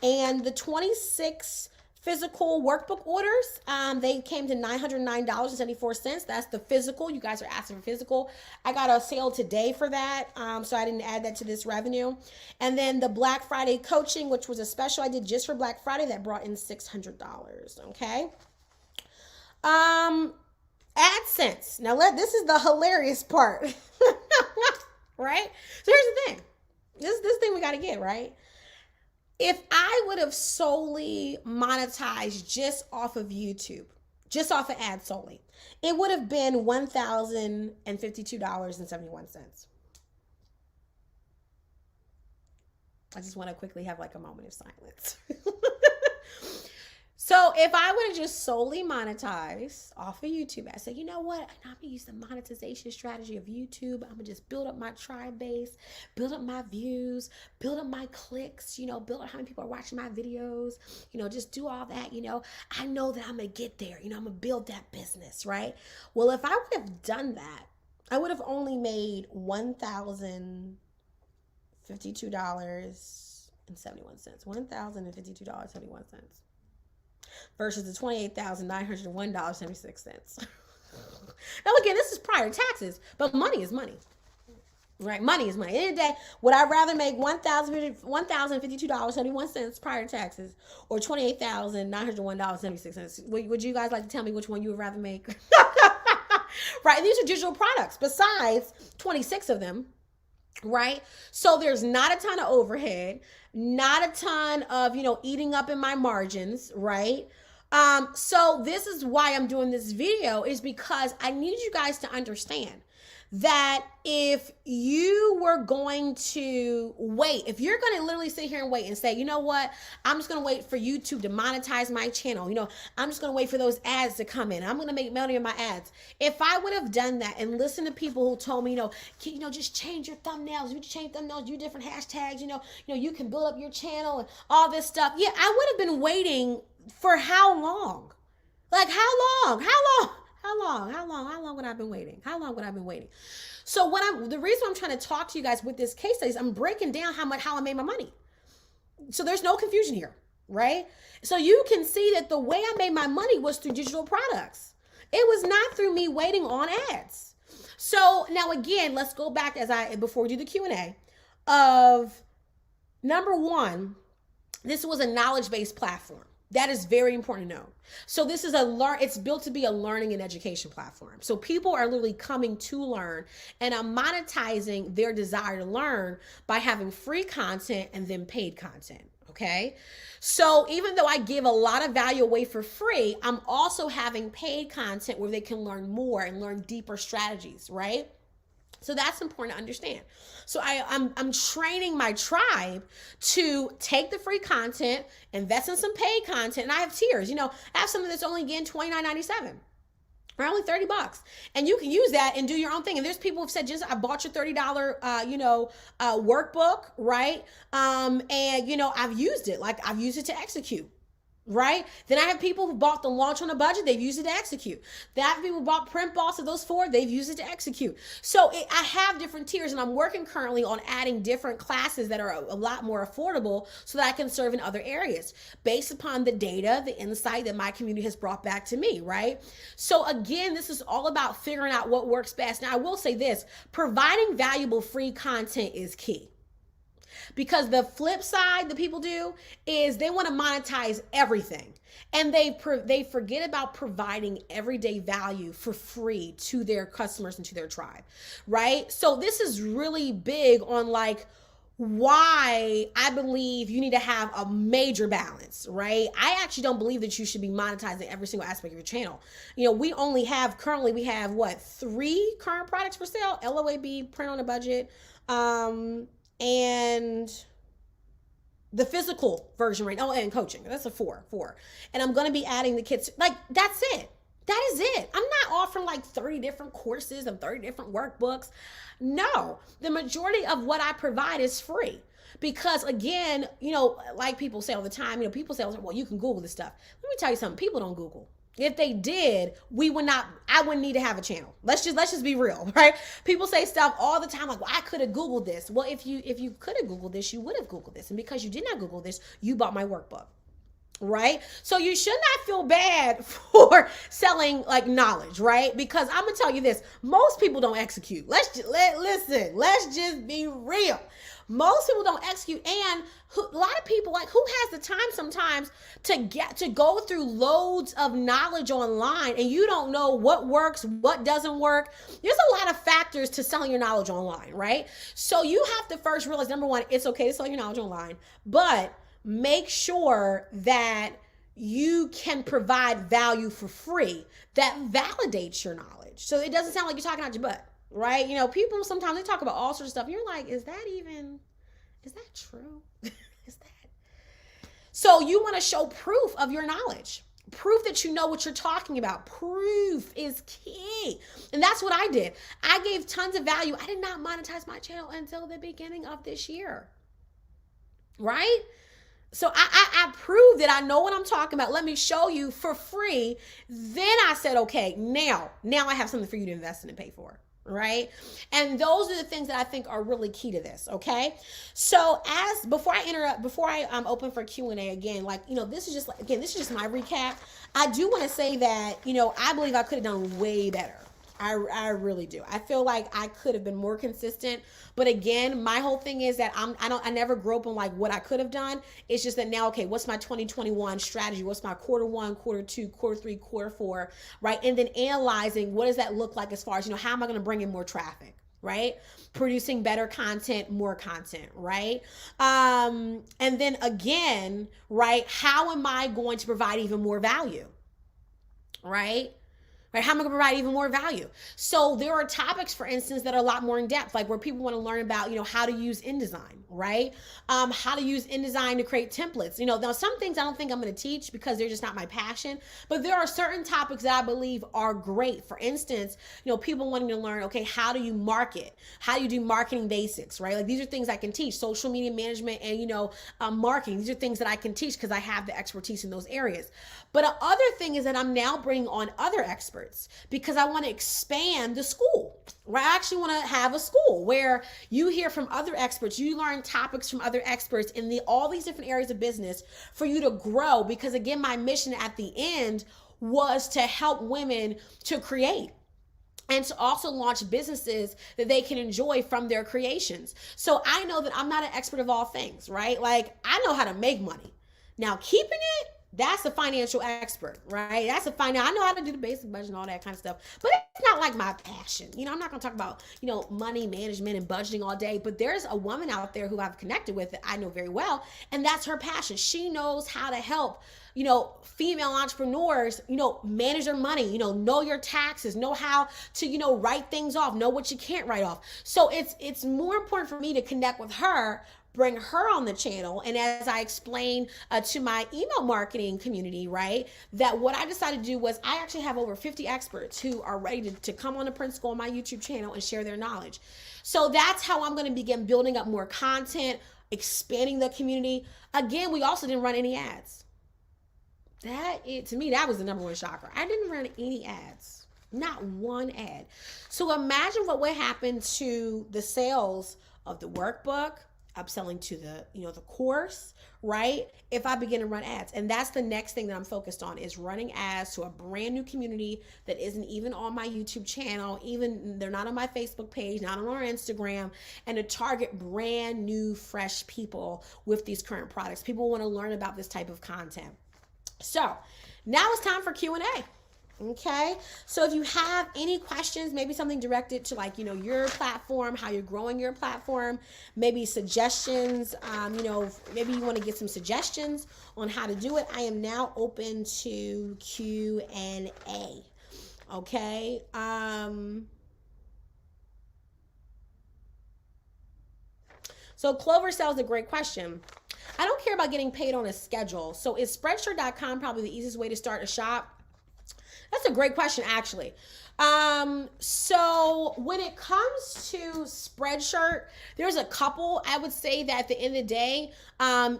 And the 26 physical workbook orders, they came to $909.74. That's the physical. You guys are asking for physical. I got a sale today for that, so I didn't add that to this revenue. And then the Black Friday coaching, which was a special I did just for Black Friday, that brought in $600, okay? AdSense. Now, this is the hilarious part, right? So here's the thing. This thing we got to get, right? If I would have solely monetized just off of YouTube, just off of ads solely, it would have been $1,052.71. I just want to quickly have like a moment of silence. So if I would have just solely monetized off of YouTube, I said, you know what? I'm going to use the monetization strategy of YouTube. I'm going to just build up my tribe base, build up my views, build up my clicks, build up how many people are watching my videos, just do all that, I know that I'm going to get there. I'm going to build that business, right? Well, if I would have done that, I would have only made $1,052.71. $1,052.71. Versus the $28,901.76. Now, again, this is prior taxes, but money is money, right? Money is money. At the end of the day, would I rather make $1,052.71 prior taxes or $28,901.76? Would you guys like to tell me which one you would rather make? Right? And these are digital products, besides 26 of them. Right? So there's not a ton of overhead, not a ton of, eating up in my margins, right? So this is why I'm doing this video, is because I need you guys to understand that if you were going to wait, if you're going to literally sit here and wait and say, you know what, I'm just going to wait for YouTube to monetize my channel. I'm just going to wait for those ads to come in. I'm going to make money on my ads. If I would have done that and listened to people who told me, just change your thumbnails, you change thumbnails, you different hashtags, you can build up your channel and all this stuff. Yeah, I would have been waiting for how long? Like how long? How long would I have been waiting? How long would I have been waiting? So the reason I'm trying to talk to you guys with this case study is I'm breaking down how I made my money. So there's no confusion here, right? So you can see that the way I made my money was through digital products. It was not through me waiting on ads. So now again, let's go back before we do the Q&A of number one, this was a knowledge-based platform. That is very important to know. So this is it's built to be a learning and education platform. So people are literally coming to learn, and I'm monetizing their desire to learn by having free content and then paid content. Okay. So even though I give a lot of value away for free, I'm also having paid content where they can learn more and learn deeper strategies, right? So that's important to understand. So I'm training my tribe to take the free content, invest in some paid content, and I have tiers. I have something that's only again $29.97. Or only $30, and you can use that and do your own thing. And there's people who've said, just I bought your $30 workbook, right? And I've used it. Like I've used it to execute. Right? Then I have people who bought the launch on a budget. They've used it to execute. That people who bought print balls of those 4, they've used it to execute. So I have different tiers, and I'm working currently on adding different classes that are a lot more affordable so that I can serve in other areas based upon the data, the insight that my community has brought back to me, right? So again, this is all about figuring out what works best. Now, I will say this, providing valuable free content is key. Because the flip side that people do is they want to monetize everything, and they forget about providing everyday value for free to their customers and to their tribe, right? So this is really big on why I believe you need to have a major balance, right? I actually don't believe that you should be monetizing every single aspect of your channel. We have 3 current products for sale: LOAB, print on a budget, and the physical version, right? Oh, and coaching. That's a 4. And I'm going to be adding the kids. That's it. That is it. I'm not offering 30 different courses and 30 different workbooks. No, the majority of what I provide is free. Because again, like people say all the time, people say, well, you can Google this stuff. Let me tell you something. People don't Google. If they did, I wouldn't need to have a channel. Let's just be real, right? People say stuff all the time well, I could have Googled this. Well, if you could have Googled this, you would have Googled this. And because you did not Google this, you bought my workbook, right? So you should not feel bad for selling knowledge, right? Because I'm going to tell you this, most people don't execute. Listen, let's just be real. Most people don't execute, and a lot of people, who has the time sometimes to go through loads of knowledge online, and you don't know what works, what doesn't work. There's a lot of factors to selling your knowledge online, right? So you have to first realize, number one, it's okay to sell your knowledge online, but make sure that you can provide value for free that validates your knowledge. So it doesn't sound like you're talking out your butt. Right? People sometimes they talk about all sorts of stuff. And you're like, is that true? Is that? So you want to show proof of your knowledge, proof that you know what you're talking about. Proof is key. And that's what I did. I gave tons of value. I did not monetize my channel until the beginning of this year. Right? So I proved that I know what I'm talking about. Let me show you for free. Then I said, okay, now I have something for you to invest in and pay for. Right? And those are the things that I think are really key to this. Okay. So before I open for Q&A again, this is just my recap. I do want to say that, I believe I could have done way better. I really do. I feel like I could have been more consistent. But again, my whole thing is that I never grew up on what I could have done. It's just that now, okay, what's my 2021 strategy? What's my quarter 1, quarter 2, quarter 3, quarter 4, right? And then analyzing what does that look like as far as, how am I going to bring in more traffic, right? Producing better content, more content, right? And then again, right, how am I going to provide even more value, right? right? How am I going to provide even more value? So there are topics, for instance, that are a lot more in depth, like where people want to learn about, how to use InDesign, right? How to use InDesign to create templates. Now some things I don't think I'm going to teach because they're just not my passion, but there are certain topics that I believe are great. For instance, people wanting to learn, okay, how do you market? How do you do marketing basics, right? Like these are things I can teach. Social media management and, marketing. These are things that I can teach because I have the expertise in those areas. But the other thing is that I'm now bringing on other experts because I want to expand the school. Right? I actually want to have a school where you hear from other experts, you learn topics from other experts in all these different areas of business for you to grow. Because again, my mission at the end was to help women to create and to also launch businesses that they can enjoy from their creations. So I know that I'm not an expert of all things, right? Like I know how to make money. Now keeping it, that's a financial expert, right? I know how to do the basic budget and all that kind of stuff, but it's not like my passion. I'm not going to talk about, money management and budgeting all day, but there's a woman out there who I've connected with that I know very well, and that's her passion. She knows how to help, female entrepreneurs, manage their money, know your taxes, know how to, write things off, know what you can't write off. So it's more important for me to connect with her, bring her on the channel. And as I explained to my email marketing community, right, that what I decided to do was I actually have over 50 experts who are ready to come on the Print School on my YouTube channel and share their knowledge. So that's how I'm going to begin building up more content, expanding the community. Again, we also didn't run any ads. To me, that was the number one shocker. I didn't run any ads, not one ad. So imagine what would happen to the sales of the workbook, upselling to the course, right? If I begin to run ads. And that's the next thing that I'm focused on, is running ads to a brand new community that isn't even on my YouTube channel, even they're not on my Facebook page, not on our Instagram, and to target brand new, fresh people with these current products. People want to learn about this type of content. So now it's time for Q&A. Okay, so if you have any questions, maybe something directed to your platform, how you're growing your platform, maybe suggestions, maybe you want to get some suggestions on how to do it, I am now open to Q&A. Okay. So Clover sells a great question. I don't care about getting paid on a schedule. So is Spreadshirt.com probably the easiest way to start a shop? That's a great question, actually. So when it comes to Spreadshirt, there's a couple. I would say that at the end of the day, I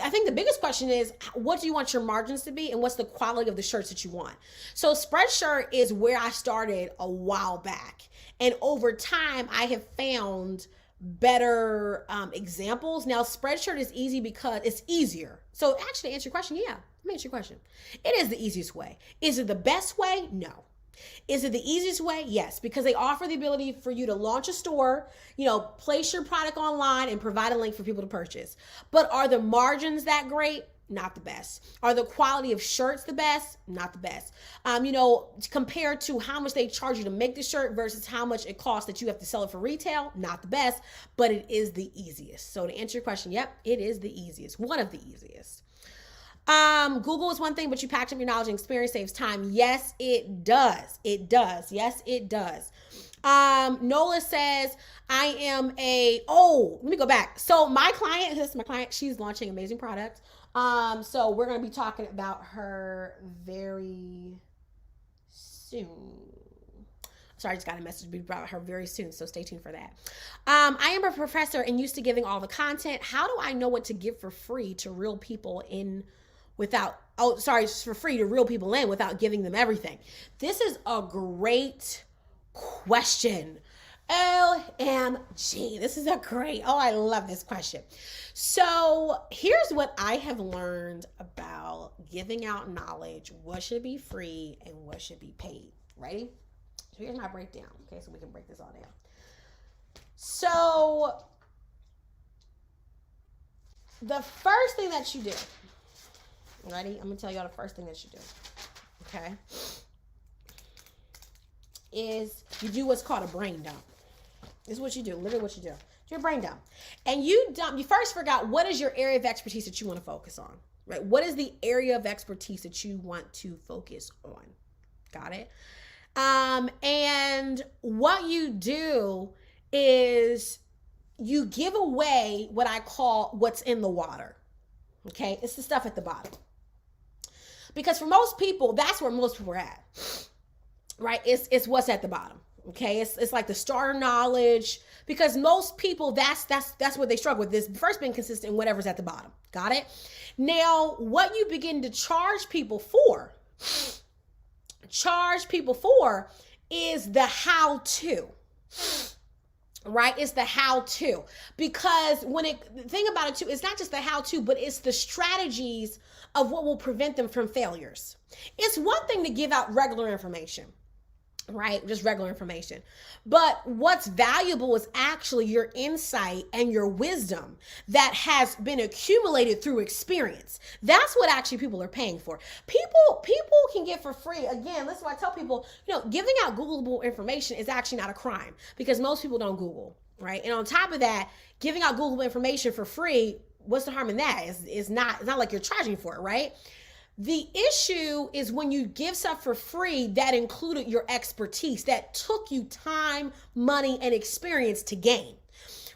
think the biggest question is, what do you want your margins to be, and what's the quality of the shirts that you want? So Spreadshirt is where I started a while back, and over time I have found better examples. Now Spreadshirt is easy because it's easier. So actually, to answer your question, yeah, let me answer your question. It is the easiest way. Is it the best way? No. Is it the easiest way? Yes, because they offer the ability for you to launch a store, place your product online and provide a link for people to purchase. But are the margins that great? Not the best. Are the quality of shirts the best? Not the best. Compared to how much they charge you to make the shirt versus how much it costs that you have to sell it for retail, not the best, but it is the easiest. So to answer your question, yep, it is the easiest. One of the easiest. Google is one thing, but you packed up your knowledge and experience saves time. Yes, it does. It does. Yes, it does. Nola says, let me go back. So this is my client. She's launching amazing products. So we're going to be talking about her very soon. Sorry, I just got a message about her very soon, so stay tuned for that. I am a professor and used to giving all the content. How do I know what to give for free to real people for free to real people without giving them everything? This is a great question. OMG, this is I love this question. So here's what I have learned about giving out knowledge, what should be free and what should be paid. Ready? So here's my breakdown. Okay, so we can break this all down. So the first thing that you do, ready? I'm gonna tell you all the first thing that you do. Okay, is you do what's called a brain dump. This is what you do, literally what you do. Do your brain dump. And you first figure out what is your area of expertise that you want to focus on, right? What is the area of expertise that you want to focus on? Got it? And what you do is you give away what I call what's in the water. Okay, it's the stuff at the bottom. Because for most people, that's where most people are at, right? It's what's at the bottom. Okay, it's like the starter knowledge, because most people that's what they struggle with, this first being consistent in whatever's at the bottom. Got it? Now, what you begin to charge people for is the how-to. Right? It's the how-to. Because the thing about it too, it's not just the how-to, but it's the strategies of what will prevent them from failures. It's one thing to give out regular information, right? Just regular information. But what's valuable is actually your insight and your wisdom that has been accumulated through experience. That's what actually people are paying for. People can get for free. Again, listen, I tell people, giving out Googleable information is actually not a crime, because most people don't Google, right? And on top of that, giving out Googleable information for free, what's the harm in that? It's not like you're charging for it, right? The issue is when you give stuff for free that included your expertise, that took you time, money, and experience to gain.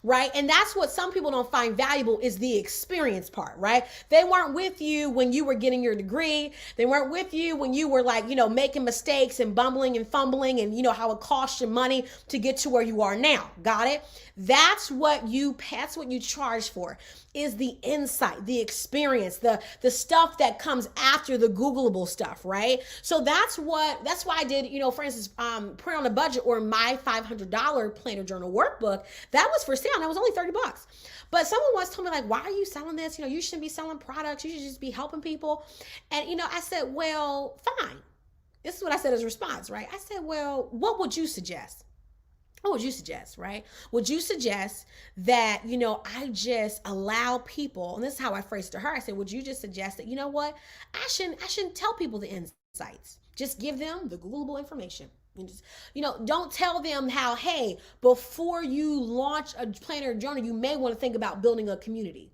Right? And that's what some people don't find valuable, is the experience part, right? They weren't with you when you were getting your degree. They weren't with you when you were making mistakes and bumbling and fumbling, and how it cost you money to get to where you are now. Got it? That's what you charge for, is the insight, the experience, the stuff that comes after the Googleable stuff, right? So that's why I did, for instance, Print on a Budget, or my $500 planner journal workbook. That was for sale. That was only $30. But someone once told me, why are you selling this? You shouldn't be selling products. You should just be helping people. And, I said, well, fine. This is what I said as a response, right? I said, well, what would you suggest? What would you suggest, right? Would you suggest that, I just allow people, and this is how I phrased it to her. I said, would you just suggest that, what? I shouldn't tell people the insights. Just give them the Googleable information. Just, don't tell them how, hey, before you launch a planner journal, you may want to think about building a community.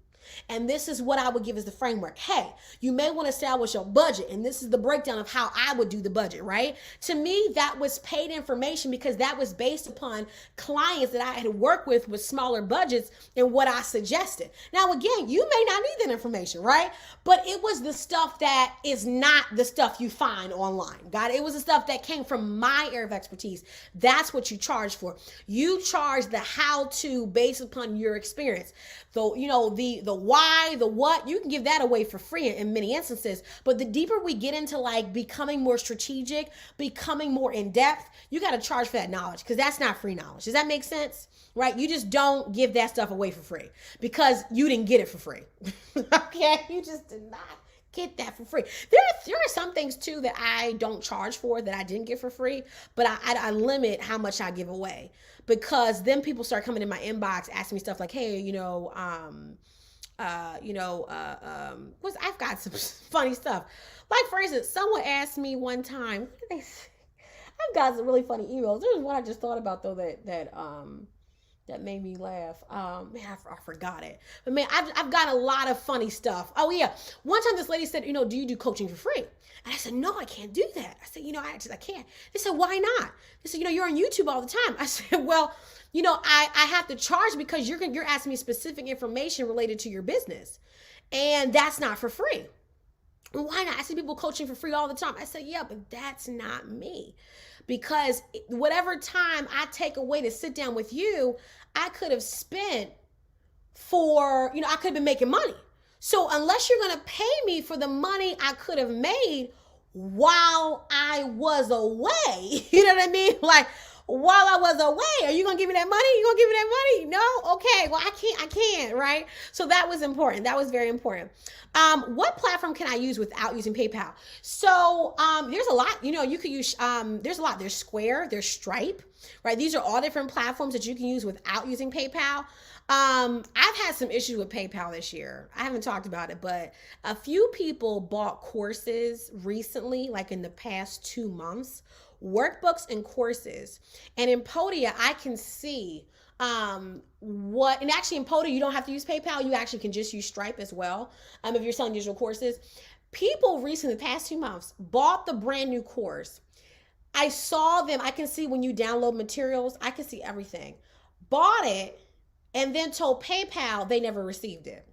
And this is what I would give as the framework. Hey, you may want to establish a budget, and this is the breakdown of how I would do the budget, right? To me, that was paid information, because that was based upon clients that I had worked with smaller budgets and what I suggested. Now, again, you may not need that information, right? But it was the stuff that is not the stuff you find online. Got it? It was the stuff that came from my area of expertise. That's what you charge for. You charge the how-to based upon your experience. So, the why, the what, you can give that away for free in many instances. But the deeper we get into becoming more strategic, becoming more in depth, you got to charge for that knowledge, because that's not free knowledge. Does that make sense? Right? You just don't give that stuff away for free, because you didn't get it for free. Okay? You just did not get that for free. There are some things too that I don't charge for, that I didn't get for free, but I limit how much I give away, because then people start coming in my inbox asking me stuff like, hey, I've got some funny stuff. Like, for instance, someone asked me one time, I've got some really funny emails. There was one I just thought about though that made me laugh. Man, I forgot it. But man, I've got a lot of funny stuff. Oh yeah. One time this lady said, do you do coaching for free? And I said, no, I can't do that. I said, I can't. They said, why not? They said, you're on YouTube all the time. I said, well, I have to charge, because you're asking me specific information related to your business, and that's not for free. Well, why not? I see people coaching for free all the time. I said, yeah, but that's not me. Because whatever time I take away to sit down with you, I could have spent for, I could have been making money. So unless you're going to pay me for the money I could have made while I was away, you know what I mean? While I was away, are you going to give me that money? You going to give me that money? No? Okay. Well, I can't, right? So that was important. That was very important. What platform can I use without using PayPal? So, there's a lot, you could use, there's a lot. There's Square, there's Stripe, right? These are all different platforms that you can use without using PayPal. I've had some issues with PayPal this year. I haven't talked about it, but a few people bought courses recently, like in the past 2 months, workbooks and courses. And in Podia, I can see and actually in Podia, you don't have to use PayPal. You actually can just use Stripe as well. If you're selling digital courses. People recently, the past 2 months, bought the brand new course, I saw them. I can see when you download materials, I can see everything. Bought it and then told PayPal they never received it.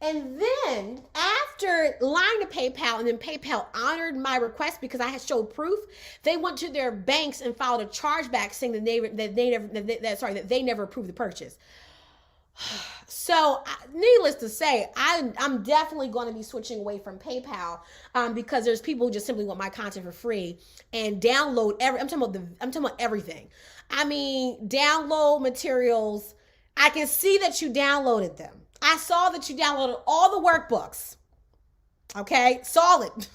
And then after lying to PayPal, and then PayPal honored my request because I had showed proof, they went to their banks and filed a chargeback saying that they never approved the purchase. So, needless to say, I'm definitely going to be switching away from PayPal because there's people who just simply want my content for free and download I'm talking about everything. I mean, download materials. I can see that you downloaded them. I saw that you downloaded all the workbooks. Okay, solid. And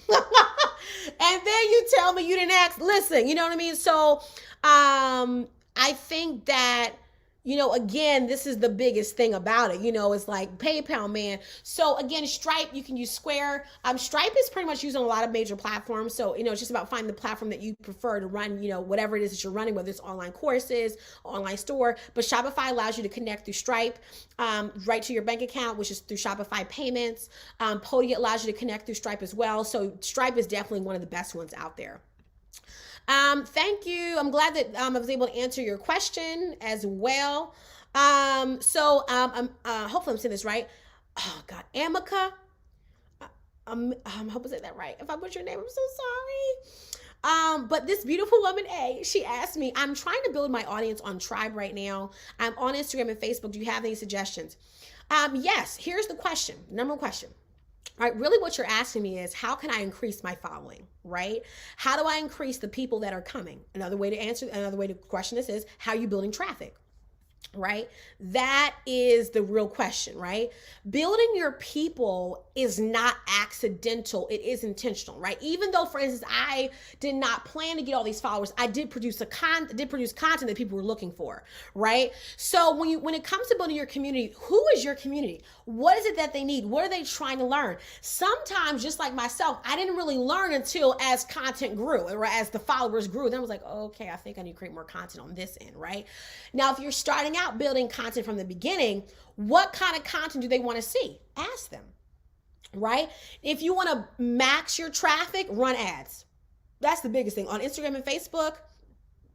then you tell me you didn't ask. Listen, you know what I mean? So, I think that, you know, again, this is the biggest thing about it. You know, it's like PayPal, man. So again, Stripe, you can use Square. Stripe is pretty much used on a lot of major platforms. So, you know, it's just about finding the platform that you prefer to run, you know, whatever it is that you're running, whether it's online courses, online store. But Shopify allows you to connect through Stripe right to your bank account, which is through Shopify payments. Podia allows you to connect through Stripe as well. So Stripe is definitely one of the best ones out there. Thank you. I'm glad that I was able to answer your question as well. Hopefully I'm saying this right. Oh God, Amica. I hope I said that right. If I butchered your name, I'm so sorry. But this beautiful woman, she asked me, I'm trying to build my audience on Tribe right now. I'm on Instagram and Facebook. Do you have any suggestions? Yes, here's the question. Number one question. All right, really what you're asking me is, how can I increase my following, right? How do I increase the people that are coming? Another way to question this is, how are you building traffic? Right? That is the real question, right? Building your people is not accidental. It is intentional, right? Even though, for instance, I did not plan to get all these followers, I did produce content that people were looking for, right? So when it comes to building your community, who is your community? What is it that they need? What are they trying to learn? Sometimes, just like myself, I didn't really learn until as content grew, or as the followers grew. Then I was like, okay, I think I need to create more content on this end, right? Now, if you're starting out building content from the beginning, what kind of content do they want to see? Ask them, right? If you want to max your traffic, run ads. That's the biggest thing. On Instagram and Facebook,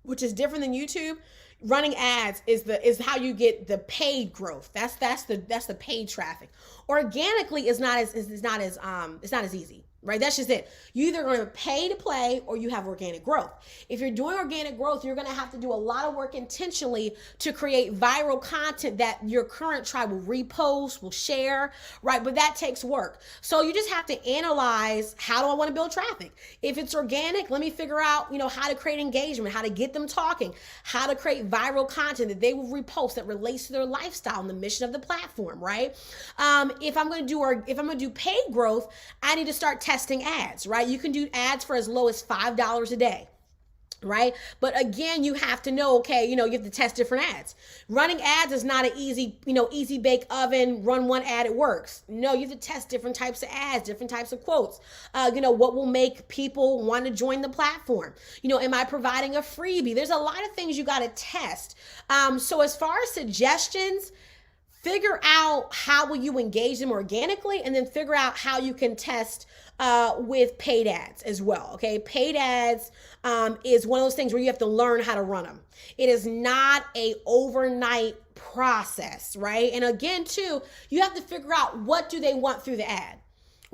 which is different than YouTube, running ads is how you get the paid growth. That's the paid traffic. Organically is not as easy. Right? That's just it. You either going to pay to play or you have organic growth. If you're doing organic growth, you're going to have to do a lot of work intentionally to create viral content that your current tribe will repost, will share, right? But that takes work. So you just have to analyze, how do I want to build traffic? If it's organic, let me figure out, how to create engagement, how to get them talking, how to create viral content that they will repost that relates to their lifestyle and the mission of the platform, right? If I'm going to do paid growth, I need to start testing ads, right? You can do ads for as low as $5 a day, right? But again, you have to know, okay, you have to test different ads. Running ads is not an easy bake oven, run one ad, it works. No, you have to test different types of ads, different types of quotes. What will make people want to join the platform? Am I providing a freebie? There's a lot of things you got to test. So as far as suggestions, figure out how will you engage them organically, and then figure out how you can test with paid ads as well. Okay, paid ads is one of those things where you have to learn how to run them. It is not a overnight process, right? And again, too, you have to figure out what do they want through the ad.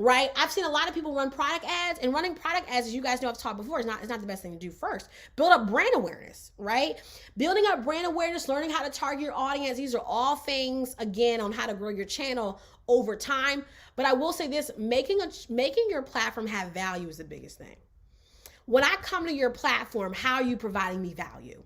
Right? I've seen a lot of people run product ads, and running product ads, as you guys know, I've taught before, is not the best thing to do first. Build up brand awareness, right? Building up brand awareness, learning how to target your audience. These are all things, again, on how to grow your channel over time. But I will say this, making your platform have value is the biggest thing. When I come to your platform, how are you providing me value?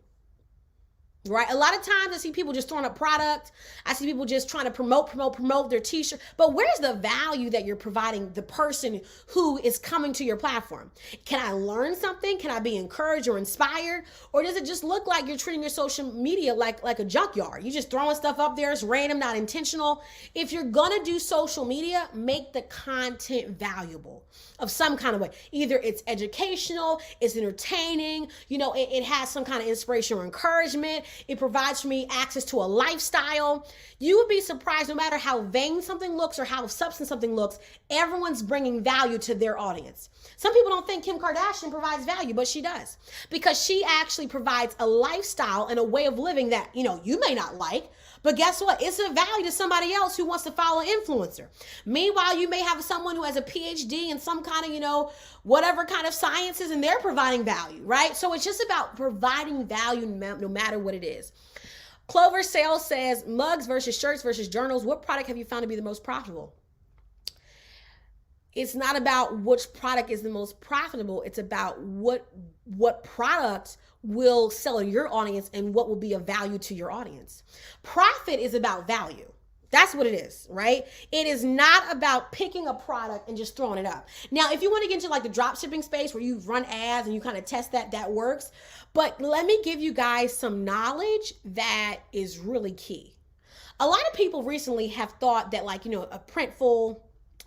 Right? A lot of times I see people just throwing up product. I see people just trying to promote their t-shirt. But where's the value that you're providing the person who is coming to your platform? Can I learn something? Can I be encouraged or inspired? Or does it just look like you're treating your social media like a junkyard? You're just throwing stuff up there. It's random, not intentional. If you're going to do social media, make the content valuable of some kind of way. Either it's educational, it's entertaining, it has some kind of inspiration or encouragement. It provides me access to a lifestyle. You would be surprised, no matter how vain something looks or how substance something looks, everyone's bringing value to their audience. Some people don't think Kim Kardashian provides value, but she does, because she actually provides a lifestyle and a way of living that, you may not like, but guess what? It's a value to somebody else who wants to follow an influencer. Meanwhile, you may have someone who has a PhD in some kind of, whatever kind of sciences, and they're providing value, right? So it's just about providing value no matter what it is. Clover Sales says, mugs versus shirts versus journals. What product have you found to be the most profitable? It's not about which product is the most profitable. It's about what product will sell to your audience and what will be of value to your audience. Profit is about value. That's what it is, right? It is not about picking a product and just throwing it up. Now, if you want to get into like the drop shipping space where you run ads and you kind of test that works. But let me give you guys some knowledge that is really key. A lot of people recently have thought that a printful,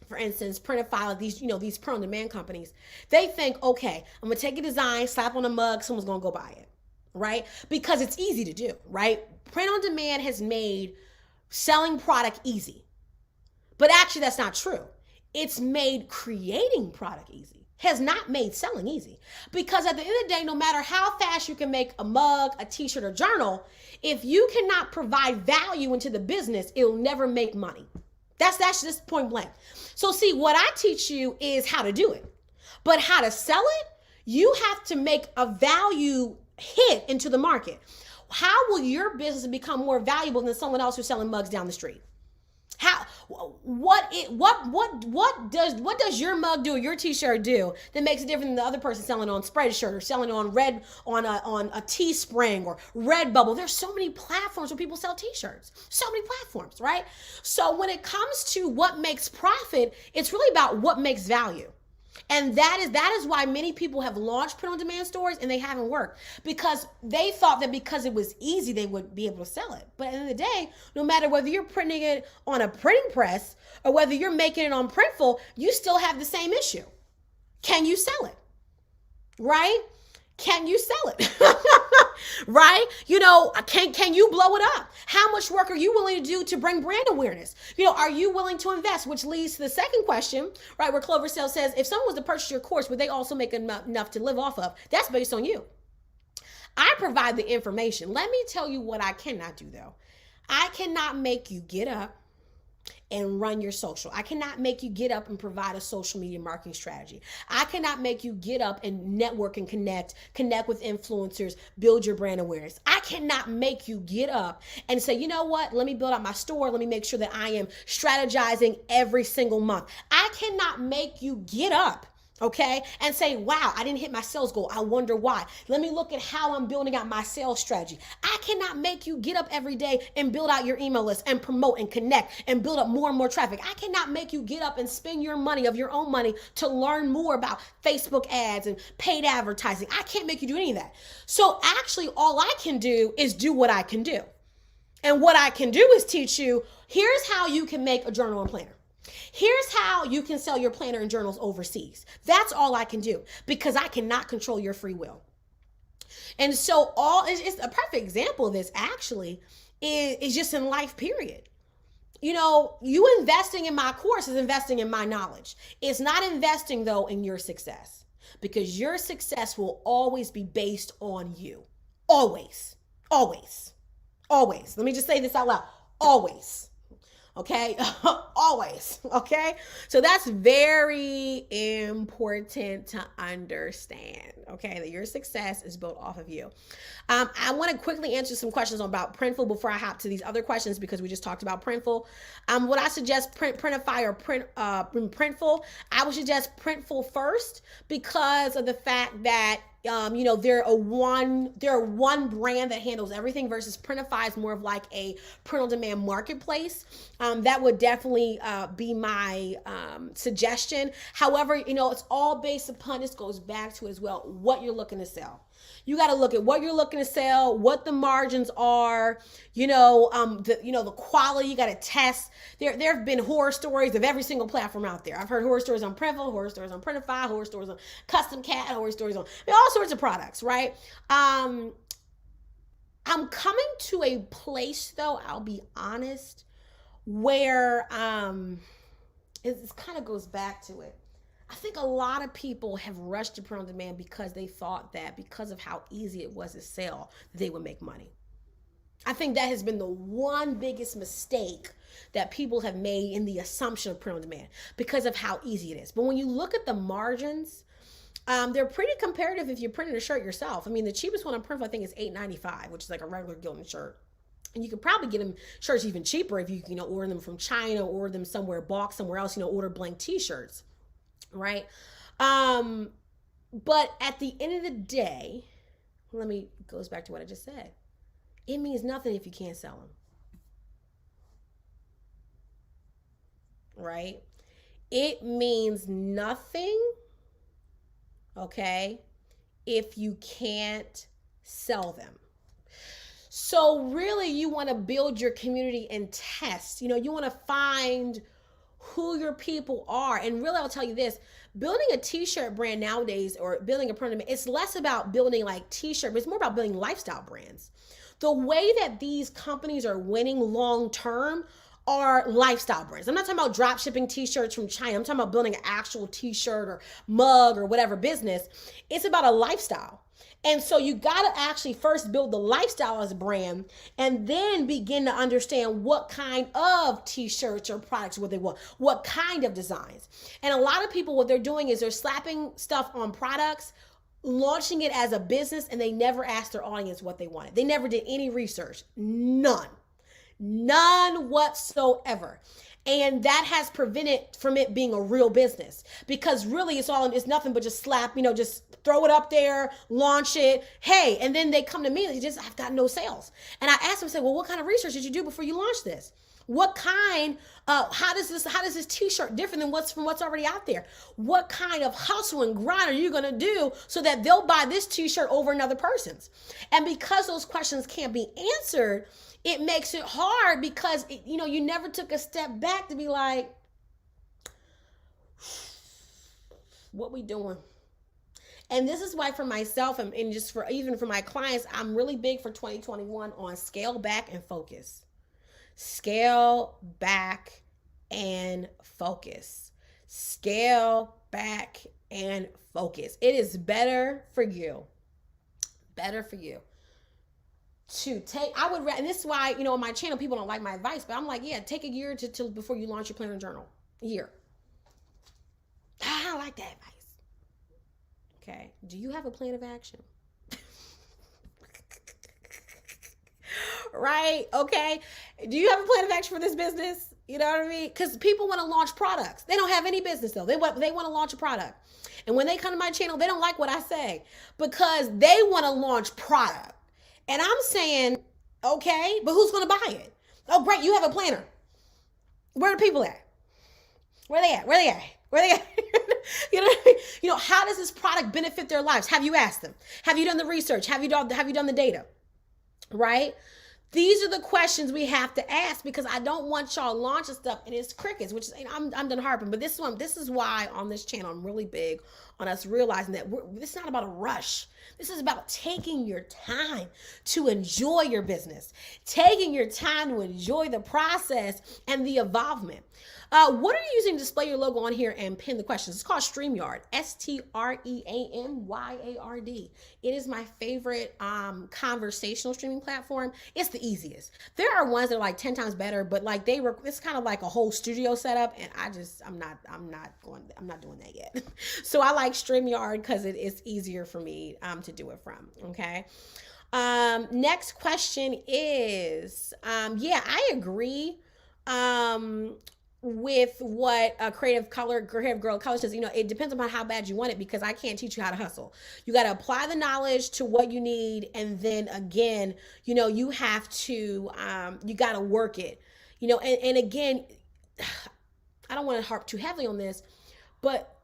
for instance, Printify, these print-on-demand companies, they think, okay, I'm going to take a design, slap on a mug, someone's going to go buy it, right? Because it's easy to do, right? Print-on-demand has made selling product easy. But actually, that's not true. It's made creating product easy. Has not made selling easy. Because at the end of the day, no matter how fast you can make a mug, a t-shirt, or journal, if you cannot provide value into the business, it'll never make money. That's just point blank. So see, what I teach you is how to do it. But how to sell it, you have to make a value hit into the market. How will your business become more valuable than someone else who's selling mugs down the street? What does your mug do, or your t-shirt do that makes it different than the other person selling on Spreadshirt or selling on a Teespring or Redbubble? There's so many platforms where people sell t-shirts. So many platforms, right? So when it comes to what makes profit, it's really about what makes value. And that is why many people have launched print-on-demand stores and they haven't worked, because they thought that because it was easy, they would be able to sell it. But at the end of the day, no matter whether you're printing it on a printing press or whether you're making it on Printful, you still have the same issue. Can you sell it? Right? Can you sell it? Right? Can you blow it up? How much work are you willing to do to bring brand awareness? Are you willing to invest? Which leads to the second question, right? Where Clover Sales says, if someone was to purchase your course, would they also make enough to live off of? That's based on you. I provide the information. Let me tell you what I cannot do though. I cannot make you get up and run your social. I cannot make you get up and provide a social media marketing strategy. I cannot make you get up and network and connect with influencers, build your brand awareness. I cannot make you get up and say, you know what, let me build out my store. Let me make sure that I am strategizing every single month. I cannot make you get up, okay, and say, wow, I didn't hit my sales goal. I wonder why. Let me look at how I'm building out my sales strategy. I cannot make you get up every day and build out your email list and promote and connect and build up more and more traffic. I cannot make you get up and spend your money, of your own money, to learn more about Facebook ads and paid advertising. I can't make you do any of that. So actually, all I can do is do what I can do. And what I can do is teach you, here's how you can make a journal and planner. Here's how you can sell your planner and journals overseas. That's all I can do, because I cannot control your free will. And so it's a perfect example of this actually is just in life, period. You investing in my course is investing in my knowledge. It's not investing though in your success, because your success will always be based on you. Always, always, always. Let me just say this out loud. Always. Okay. Always. Okay. So that's very important to understand. Okay. That your success is built off of you. I want to quickly answer some questions about Printful before I hop to these other questions, because we just talked about Printful. Would I suggest Printify or Printful? I would suggest Printful first, because of the fact that they're one brand that handles everything, versus Printify is more of like a print-on-demand marketplace. That would definitely be my suggestion. However, it's all based upon, this goes back to as well, what you're looking to sell. You got to look at what you're looking to sell, what the margins are, the quality. You got to test. There have been horror stories of every single platform out there. I've heard horror stories on Printful, horror stories on Printify, horror stories on Custom Cat, horror stories on all sorts of products, right? I'm coming to a place, though, I'll be honest, where it kind of goes back to it. I think a lot of people have rushed to print on demand because they thought that because of how easy it was to sell, they would make money. I think that has been the one biggest mistake that people have made in the assumption of print on demand because of how easy it is. But when you look at the margins, they're pretty comparative if you're printing a shirt yourself. I mean, the cheapest one on Printful, I think, is $8.95, which is like a regular Gildan shirt. And you could probably get them shirts even cheaper if you order them from China, order them somewhere, bulk somewhere else, order blank t-shirts, right? But at the end of the day, goes back to what I just said. It means nothing if you can't sell them, right? It means nothing, okay, if you can't sell them. So really, you want to build your community and test. You want to find who your people are. And really, I'll tell you this, building a t-shirt brand nowadays, or building a print, it's less about building like t-shirt, but it's more about building lifestyle brands. The way that these companies are winning long term are lifestyle brands. I'm not talking about drop shipping t-shirts from China. I'm talking about building an actual t-shirt or mug or whatever business. It's about a lifestyle. And so you got to actually first build the lifestyle as a brand and then begin to understand what kind of t-shirts or products what they want, what kind of designs. And a lot of people, what they're doing is they're slapping stuff on products, launching it as a business, and they never asked their audience what they wanted. They never did any research. None whatsoever. And that has prevented from it being a real business, because really it's nothing but just slap, just throw it up there, launch it. Hey, and then they come to me, I've got no sales. And I asked them, well, what kind of research did you do before you launched this? What kind, how does this t-shirt different than what's already out there? What kind of hustle and grind are you going to do so that they'll buy this t-shirt over another person's? And because those questions can't be answered, it makes it hard, because you never took a step back to be like, what we doing? And this is why for myself and just even for my clients, I'm really big for 2021 on scale back and focus. Scale back and focus. Scale back and focus. It is better for you to take, and this is why, on my channel, people don't like my advice, but I'm like, yeah, take a year to before you launch your planner journal. A year. I like that advice. Okay. Do you have a plan of action? Right? Okay. Do you have a plan of action for this business? You know what I mean? Because people want to launch products. They don't have any business though. They want to launch a product. And when they come to my channel, they don't like what I say because they want to launch product. And I'm saying, okay, but who's going to buy it? Oh, great. You have a planner. Where are the people at? Where are they at? Where are they at? Where are they at? You know what I mean? How does this product benefit their lives? Have you asked them? Have you done the research? Have you done the data? Right? These are the questions we have to ask, because I don't want y'all launching stuff and it's crickets, which is, I'm done harping, but this is why on this channel I'm really big on us realizing that this is not about a rush. This is about taking your time to enjoy your business, taking your time to enjoy the process and the evolvement. What are you using to display your logo on here and pin the questions? It's called StreamYard, StreamYard. It is my favorite conversational streaming platform. It's the easiest. There are ones that are like 10 times better, but like it's kind of like a whole studio setup, and I'm not doing that yet. So I like StreamYard because it's easier for me to do it from. Okay. Next question is, yeah, I agree. With what a creative girl color says, it depends upon how bad you want it, because I can't teach you how to hustle. You got to apply the knowledge to what you need. And then again, you have to, you got to work it, and again, I don't want to harp too heavily on this, but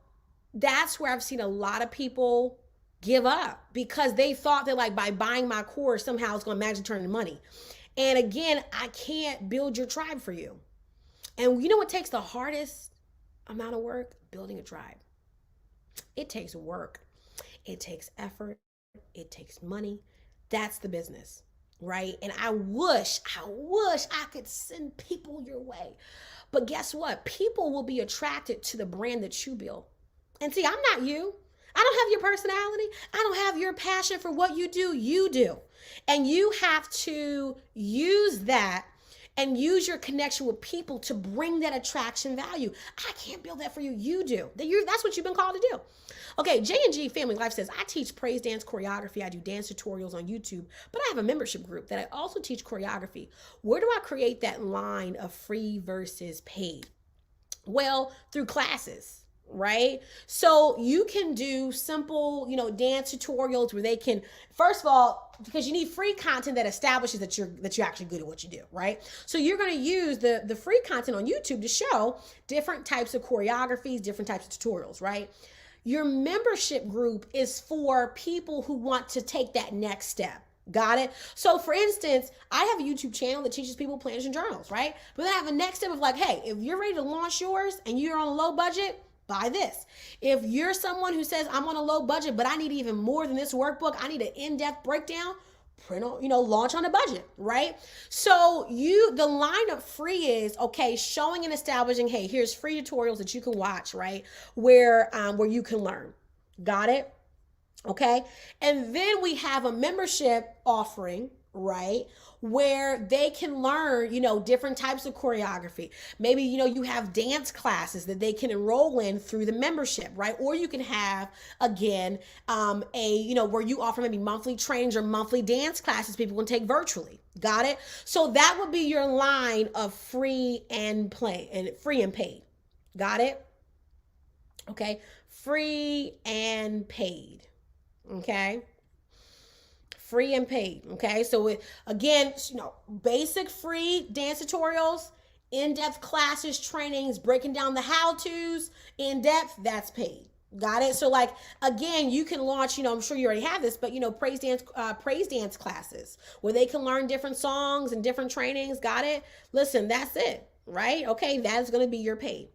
that's where I've seen a lot of people give up, because they thought that like by buying my course, somehow it's going to magically turn into money. And again, I can't build your tribe for you. And you know what takes the hardest amount of work? Building a tribe. It takes work. It takes effort. It takes money. That's the business. right? And I wish I could send people your way. But guess what? People will be attracted to the brand that you build. And see, I'm not you. I don't have your personality. I don't have your passion for what you do. You do. And you have to use that and use your connection with people to bring that attraction value. I can't build that for you. You do. That's what you've been called to do. Okay, J&G Family Life says, I teach praise dance choreography. I do dance tutorials on YouTube, but I have a membership group that I also teach choreography. Where do I create that line of free versus paid? Well, through classes. Right? So you can do simple, dance tutorials where they can, first of all, because you need free content that establishes that you're actually good at what you do, right? So you're going to use the free content on YouTube to show different types of choreographies, different types of tutorials, right? Your membership group is for people who want to take that next step. Got it? So for instance, I have a YouTube channel that teaches people planners and journals, right? But then I have a next step of like, hey, if you're ready to launch yours and you're on a low budget, buy this. If you're someone who says I'm on a low budget, but I need even more than this workbook, I need an in-depth breakdown, print on, launch on a budget, right? So the line of free is, okay, showing and establishing, hey, here's free tutorials that you can watch, right? Where you can learn. Got it? Okay. And then we have a membership offering, right? Where they can learn, different types of choreography. Maybe, you have dance classes that they can enroll in through the membership, right? Or you can have, again, where you offer maybe monthly trainings or monthly dance classes people can take virtually. Got it? So that would be your line of free and paid. Got it? Okay. Free and paid. Okay. Free and paid. Okay. So again, basic free dance tutorials, in-depth classes, trainings, breaking down the how-tos, in-depth, that's paid. Got it? So like, again, you can launch, I'm sure you already have this, but praise dance classes where they can learn different songs and different trainings. Got it? Listen, that's it. Right? Okay. That's going to be your paid.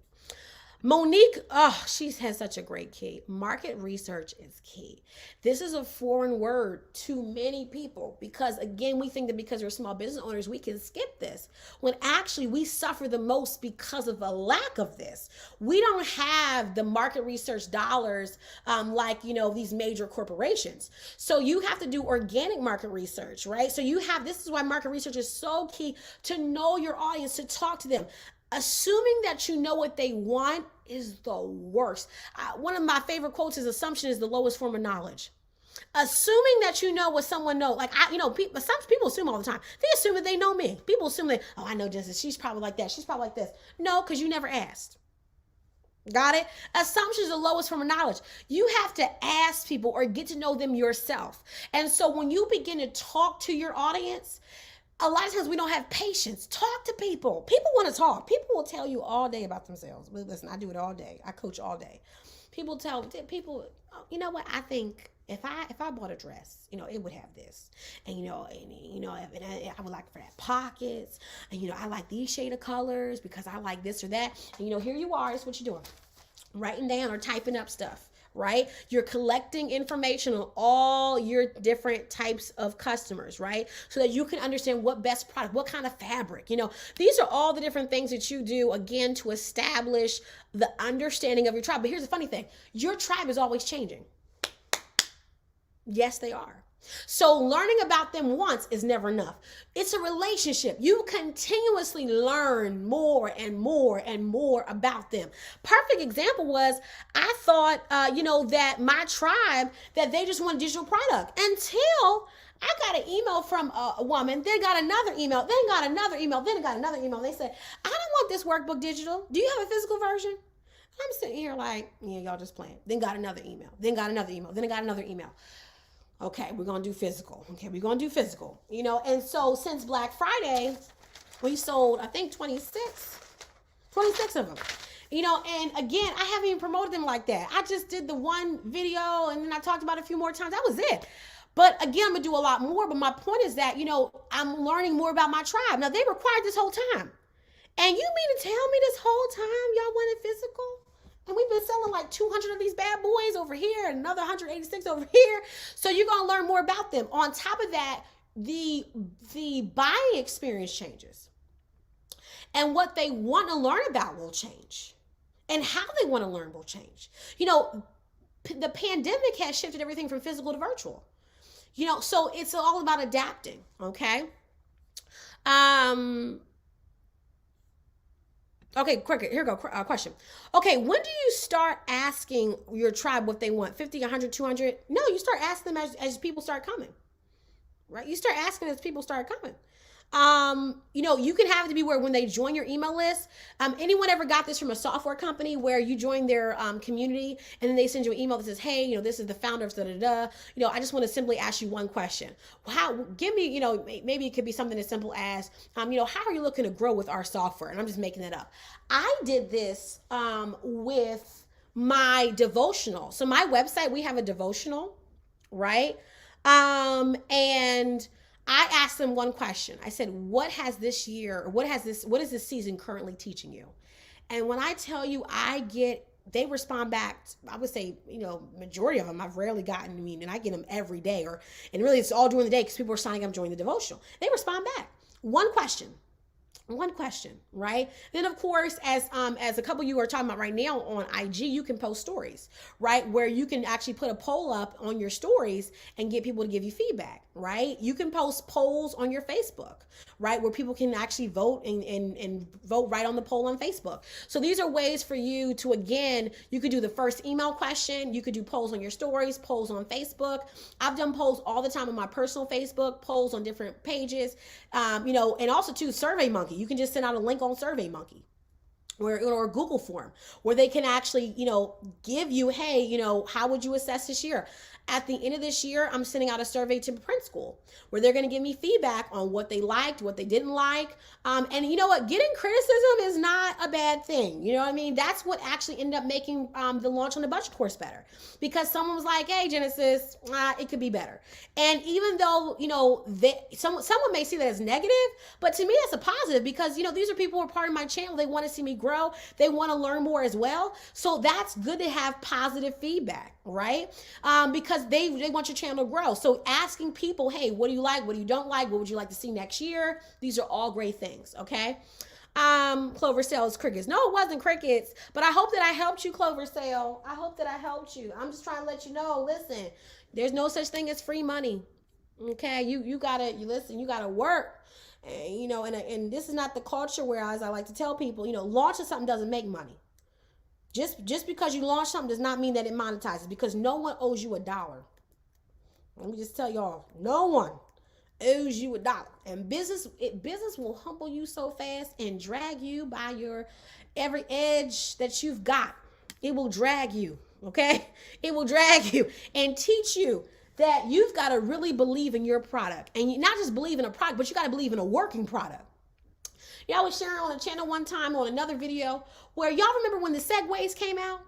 Monique, she has such a great key. Market research is key. This is a foreign word to many people because, again, we think that because we're small business owners, we can skip this. When actually we suffer the most because of a lack of this. We don't have the market research dollars like, these major corporations. So you have to do organic market research, right? So this is why market research is so key, to know your audience, to talk to them. Assuming that you know what they want is the worst. One of my favorite quotes is, assumption is the lowest form of knowledge. Assuming that you know what someone knows. Like, some people assume all the time. They assume that they know me. People assume that, I know Justice. She's probably like that. She's probably like this. No, because you never asked. Got it? Assumption is the lowest form of knowledge. You have to ask people or get to know them yourself. And so when you begin to talk to your audience, a lot of times we don't have patience. Talk to people. People want to talk. People will tell you all day about themselves. But listen, I do it all day. I coach all day. People tell people, you know what? I think if I bought a dress, it would have this, and I would like for that pockets, and I like these shade of colors because I like this or that. And here you are. That's what you're doing, writing down or typing up stuff. Right? You're collecting information on all your different types of customers, right? So that you can understand what best product, what kind of fabric, these are all the different things that you do, again, to establish the understanding of your tribe. But here's the funny thing. Your tribe is always changing. Yes, they are. So learning about them once is never enough. It's a relationship. You continuously learn more and more and more about them. Perfect example was, I thought, that my tribe, that they just want a digital product, until I got an email from a woman, then got another email, then got another email, then got another email. They said, I don't want this workbook digital. Do you have a physical version? I'm sitting here like, yeah, y'all just playing. Then got another email, then got another email, then I got another email. Okay, we're going to do physical. And so since Black Friday, we sold, I think, 26 of them. And again, I haven't even promoted them like that. I just did the one video and then I talked about it a few more times. That was it. But again, I'm going to do a lot more. But my point is that, I'm learning more about my tribe. Now, they required this whole time. And you mean to tell me this whole time y'all wanted physical? And we've been selling like 200 of these bad boys over here and another 186 over here. So you're going to learn more about them. On top of that, the buying experience changes, and what they want to learn about will change, and how they want to learn will change. The pandemic has shifted everything from physical to virtual. So it's all about adapting. Okay. Okay, quick, here we go. Question. Okay, when do you start asking your tribe what they want? 50, 100, 200? No, you start asking them as people start coming, right? You start asking as people start coming. You can have it to be where when they join your email list, anyone ever got this from a software company where you join their community and then they send you an email that says, hey, this is the founder of da-da-da. I just want to simply ask you one question. Give me, maybe it could be something as simple as, how are you looking to grow with our software? And I'm just making that up. I did this with my devotional. So my website, we have a devotional, right? And I asked them one question. I said, what is this season currently teaching you? And when I tell you, they respond back, I would say, majority of them, I've rarely gotten, and I get them every day, and really it's all during the day because people are signing up, joining the devotional. They respond back. One question, right? Then of course, as a couple of you are talking about right now on IG, you can post stories, right? Where you can actually put a poll up on your stories and get people to give you feedback, right? You can post polls on your Facebook, right? Where people can actually vote and vote right on the poll on Facebook. So these are ways for you to, again, you could do the first email question. You could do polls on your stories, polls on Facebook. I've done polls all the time on my personal Facebook, polls on different pages, and also too, SurveyMonkey. You can just send out a link on SurveyMonkey or a Google form where they can actually, give you, hey, how would you assess this year? At the end of this year, I'm sending out a survey to Print School where they're going to give me feedback on what they liked, what they didn't like. And you know what? Getting criticism is not a bad thing. You know what I mean? That's what actually ended up making the launch on the budget course better, because someone was like, hey, Genesis, it could be better. And even though, someone may see that as negative, but to me, that's a positive because, these are people who are part of my channel. They want to see me grow. They want to learn more as well. So that's good to have positive feedback, right? Because they want your channel to grow. So asking people, hey, what do you like? What do you don't like? What would you like to see next year? These are all great things. Okay. Clover sells crickets. No, it wasn't crickets, but I hope that I helped you, Clover Sale. I hope that I helped you. I'm just trying to let you know, listen, there's no such thing as free money. Okay. You gotta work. And, and this is not the culture where, as I like to tell people, launching something doesn't make money. Just because you launch something does not mean that it monetizes, because no one owes you $1. Let me just tell y'all, no one owes you $1. And business will humble you so fast and drag you by your every edge that you've got. It will drag you, okay? It will drag you and teach you that you've got to really believe in your product. And you not just believe in a product, but you got to believe in a working product. Y'all was sharing on the channel one time on another video where y'all remember when the Segways came out?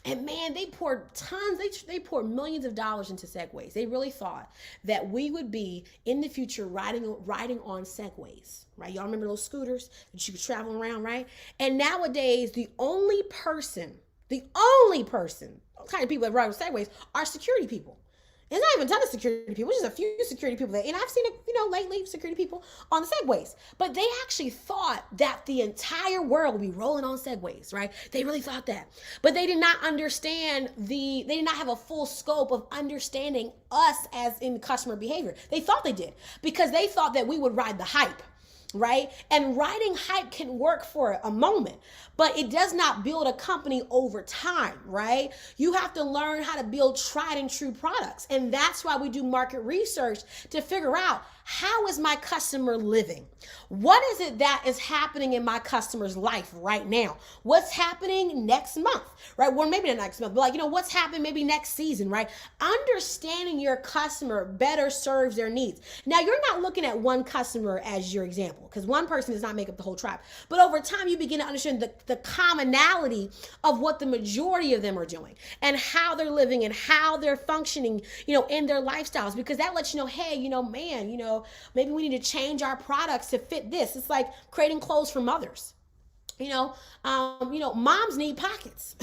And man, they poured tons, they poured millions of dollars into Segways. They really thought that we would be in the future riding on Segways, right? Y'all remember those scooters that you could travel around, right? And nowadays, the only person, kind of people that ride on Segways are security people. It's not even a ton of security people, it's just a few security people and I've seen it, lately, security people on the Segways. But they actually thought that the entire world would be rolling on Segways, right? They really thought that. But they did not understand they did not have a full scope of understanding us as in customer behavior. They thought they did, because they thought that we would ride the hype, right? And riding hype can work for a moment, but it does not build a company over time, right? You have to learn how to build tried and true products. And that's why we do market research to figure out, how is my customer living? What is it that is happening in my customer's life right now? What's happening next month, right? Well, maybe not next month, but what's happening maybe next season, right? Understanding your customer better serves their needs. Now, you're not looking at one customer as your example, because one person does not make up the whole tribe. But over time, you begin to understand the commonality of what the majority of them are doing and how they're living and how they're functioning, in their lifestyles, because that lets you know, hey, man, maybe we need to change our products to fit this. It's like creating clothes for mothers. Moms need pockets.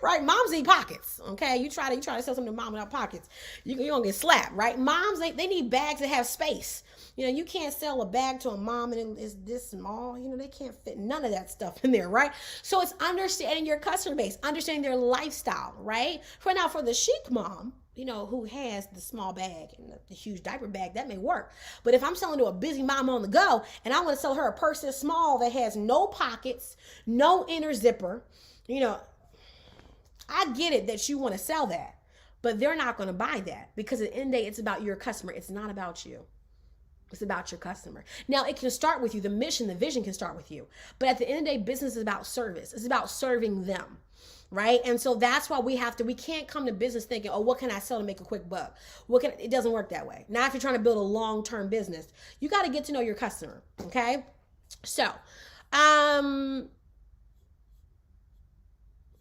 right? Moms need pockets. Okay, you try to sell something to mom without pockets, you're gonna get slapped, right? Moms, they need bags that have space. You know, you can't sell a bag to a mom and it's this small. You know, they can't fit none of that stuff in there, right? So it's understanding your customer base, understanding their lifestyle, right? For the chic mom, you know, who has the small bag and the huge diaper bag, that may work. But if I'm selling to a busy mom on the go and I want to sell her a purse that's small that has no pockets, no inner zipper, you know, I get it that you want to sell that, but they're not going to buy that because at the end of the day, it's about your customer. It's not about you. It's about your customer. Now, it can start with you. The mission, the vision can start with you. But at the end of the day, business is about service. It's about serving them, right? And so that's why we can't come to business thinking, oh, what can I sell to make a quick buck? It doesn't work that way. Now, if you're trying to build a long-term business, you got to get to know your customer, okay? So,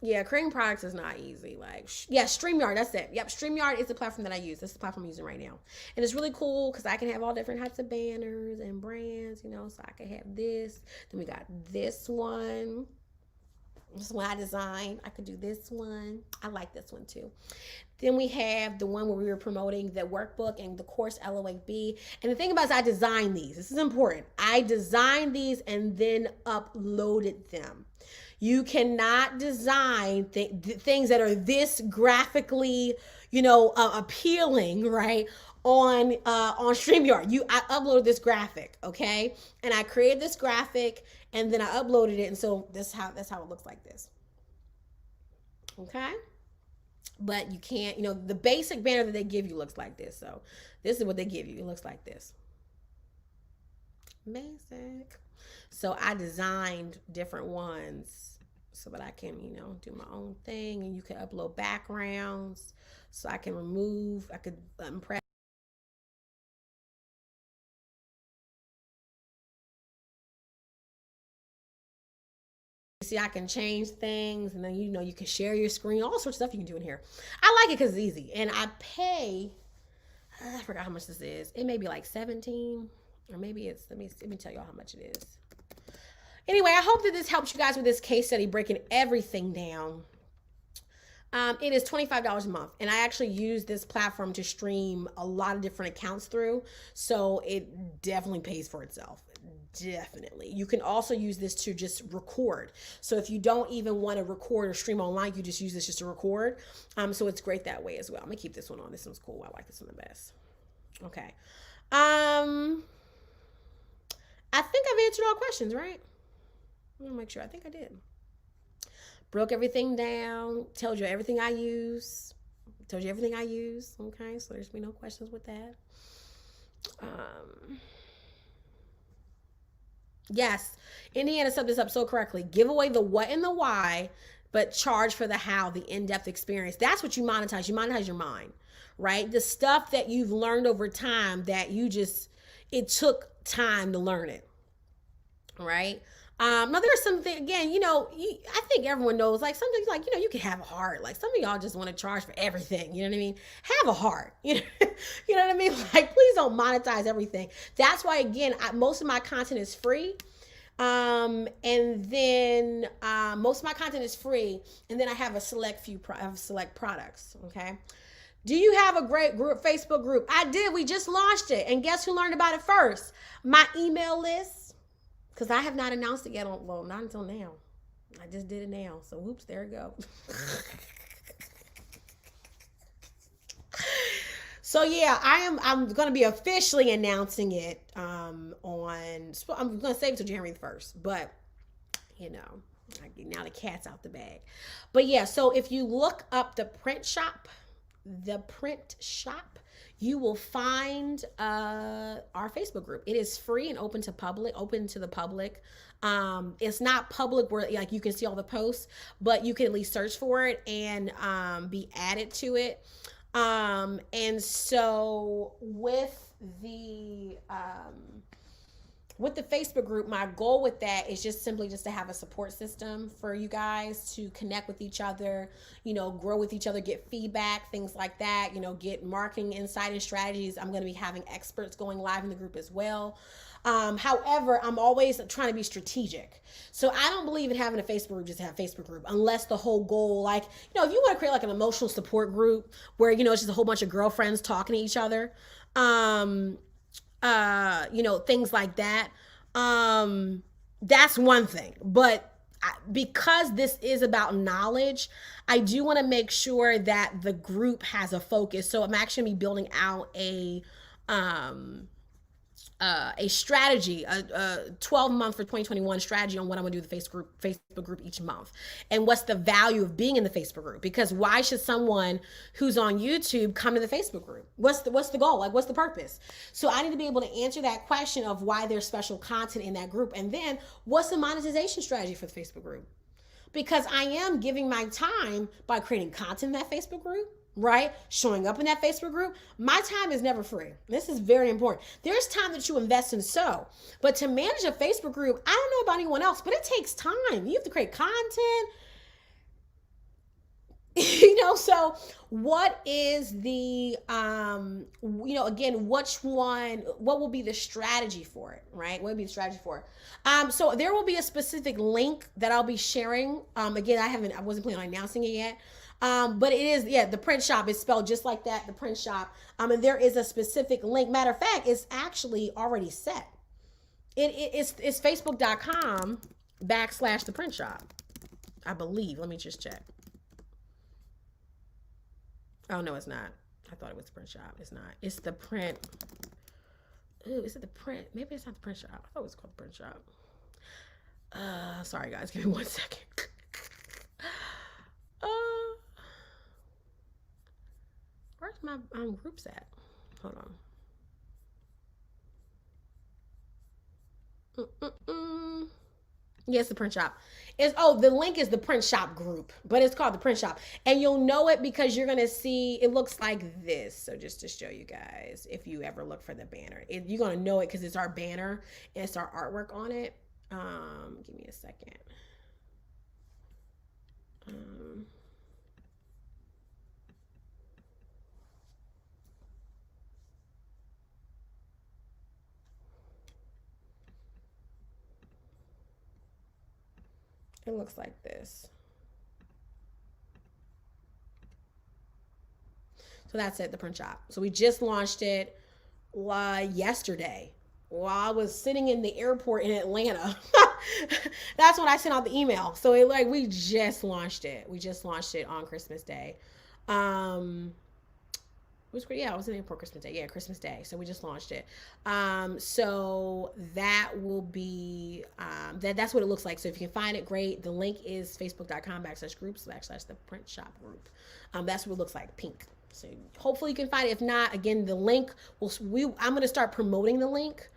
yeah, creating products is not easy. Like, yeah, StreamYard, that's it. Yep, StreamYard is the platform that I use. This is the platform I'm using right now. And it's really cool because I can have all different types of banners and brands, you know, so I can have this. Then we got this one. This is one I designed. I could do this one. I like this one too. Then we have the one where we were promoting the workbook and the course LOAB. And the thing about it is I designed these. This is important. I designed these and then uploaded them. You cannot design things that are this graphically, you know, appealing, right? On StreamYard. I uploaded this graphic, okay? And I created this graphic and then I uploaded it. And so that's how it looks like this. Okay? But you can't, you know, the basic banner that they give you looks like this. So this is what they give you. It looks like this. Basic. So I designed different ones so that I can, you know, do my own thing, and you can upload backgrounds so I could impress. See, I can change things, and then, you know, you can share your screen, all sorts of stuff you can do in here. I like it because it's easy, and I pay, I forgot how much this is. It may be like 17, or maybe it's, let me tell y'all how much it is. Anyway, I hope that this helps you guys with this case study, breaking everything down. It is $25 a month, and I actually use this platform to stream a lot of different accounts through, so it definitely pays for itself. Definitely. You can also use this to just record. So if you don't even want to record or stream online, you just use this just to record. So it's great that way as well. I'm gonna keep this one on. This one's cool. I like this one the best. Okay. I think I've answered all questions, right? I'm gonna make sure. I think I did. Broke everything down. Told you everything I use. Told you everything I use. Okay, so there's be no questions with that. Yes, Indiana summed this up so correctly. Give away the what and the why, but charge for the how, the in-depth experience. That's what you monetize. You monetize your mind, right? The stuff that you've learned over time that it took time to learn it, right? Now there's something, again, you know, I think everyone knows, like, sometimes, like, you know, you can have a heart. Like, some of y'all just want to charge for everything. You know what I mean? Have a heart. You know what I mean? Like, please don't monetize everything. That's why, again, most of my content is free. And then most of my content is free. And then I have a select products. Okay. Do you have a great group, Facebook group? I did. We just launched it. And guess who learned about it first? My email list. Because I have not announced it yet. Well, not until now. I just did it now. So, whoops, there we go. So, yeah, I'm going to be officially announcing it I'm going to save it till January 1st. But, you know, now the cat's out the bag. But, yeah, so if you look up the print shop, you will find our Facebook group. It is free and open to the public. It's not public where, like, you can see all the posts, but you can at least search for it and be added to it. And so with the Facebook group, my goal with that is just simply to have a support system for you guys to connect with each other, you know, grow with each other, get feedback, things like that, you know, get marketing insight and strategies. I'm going to be having experts going live in the group as well. However, I'm always trying to be strategic. So I don't believe in having a Facebook group just to have a Facebook group, unless the whole goal, like, if you want to create like an emotional support group where, it's just a whole bunch of girlfriends talking to each other, things like that. That's one thing. But because this is about knowledge, I do want to make sure that the group has a focus. So I'm actually building out a strategy, a 12-month for 2021 strategy on what I'm gonna do with the Facebook group each month, and what's the value of being in the Facebook group. Because why should someone who's on YouTube come to the Facebook group? What's the goal? Like, what's the purpose? So I need to be able to answer that question of why there's special content in that group, and then what's the monetization strategy for the Facebook group? Because I am giving my time by creating content in that Facebook group, right? Showing up in that Facebook group. My time is never free. This is very important. There's time that you invest in but to manage a Facebook group, I don't know about anyone else, but it takes time. You have to create content. So what is the, again, what will be the strategy for it, right? What would be the strategy for it? So there will be a specific link that I'll be sharing. Again, I wasn't planning on announcing it yet. But it is, the print shop is spelled just like that, the print shop. And there is a specific link. Matter of fact, it's actually already set. It's facebook.com / the print shop, I believe. Let me just check. Oh, no, it's not. I thought it was the print shop. It's not. It's the print. Ooh, is it the print? Maybe it's not the print shop. I thought it was called the print shop. Sorry, guys. Give me 1 second. Where's my groups at? Hold on. Yes, the print shop. The link is the print shop group, but it's called the print shop. And you'll know it because you're going to see, it looks like this. So just to show you guys, if you ever look for the banner, you're going to know it because it's our banner and it's our artwork on it. Give me a second. It looks like this. So that's it, the print shop. So we just launched it yesterday while I was sitting in the airport in Atlanta. That's when I sent out the email. So we just launched it. We just launched it on Christmas Day. It was great. Yeah, I was in the airport Christmas Day. Yeah, Christmas Day. So we just launched it. So that will be, that's what it looks like. So if you can find it, great. The link is facebook.com /groups / the print shop group. That's what it looks like, pink. So hopefully you can find it. If not, again, the link, I'm going to start promoting the link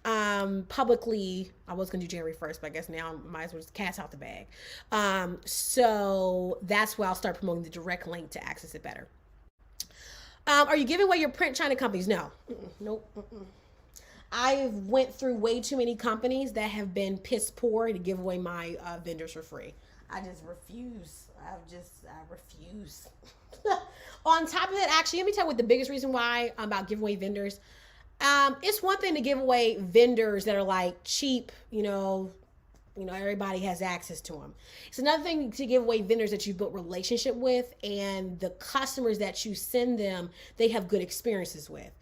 publicly. I was going to do January 1st, but I guess now I might as well just cat's out the bag. So that's where I'll start promoting the direct link to access it better. Are you giving away your print China companies? No. Nope. I went through way too many companies that have been piss poor to give away my vendors for free. I just refuse. I refuse. On top of that, actually, let me tell you what the biggest reason why I'm about giving away vendors. It's one thing to give away vendors that are like cheap, everybody has access to them. It's another thing to give away vendors that you've built relationship with, and the customers that you send them, they have good experiences with.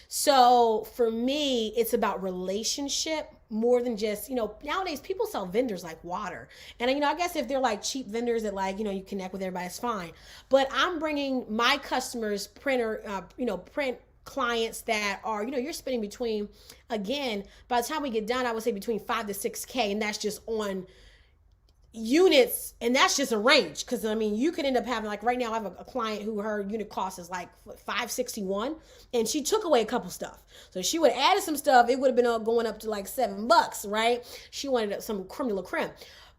So for me, it's about relationship more than just, nowadays people sell vendors like water. And, I guess if they're like cheap vendors that you connect with everybody, it's fine. But I'm bringing my customers, print clients that are, you're spending between, again, by the time we get done, I would say between 5 to 6K, and that's just on units, and that's just a range. Because you could end up having, like right now, I have a client who her unit cost is like $561, and she took away a couple stuff. So she would have added some stuff, it would have been going up to like $7, right? She wanted some creme de la creme,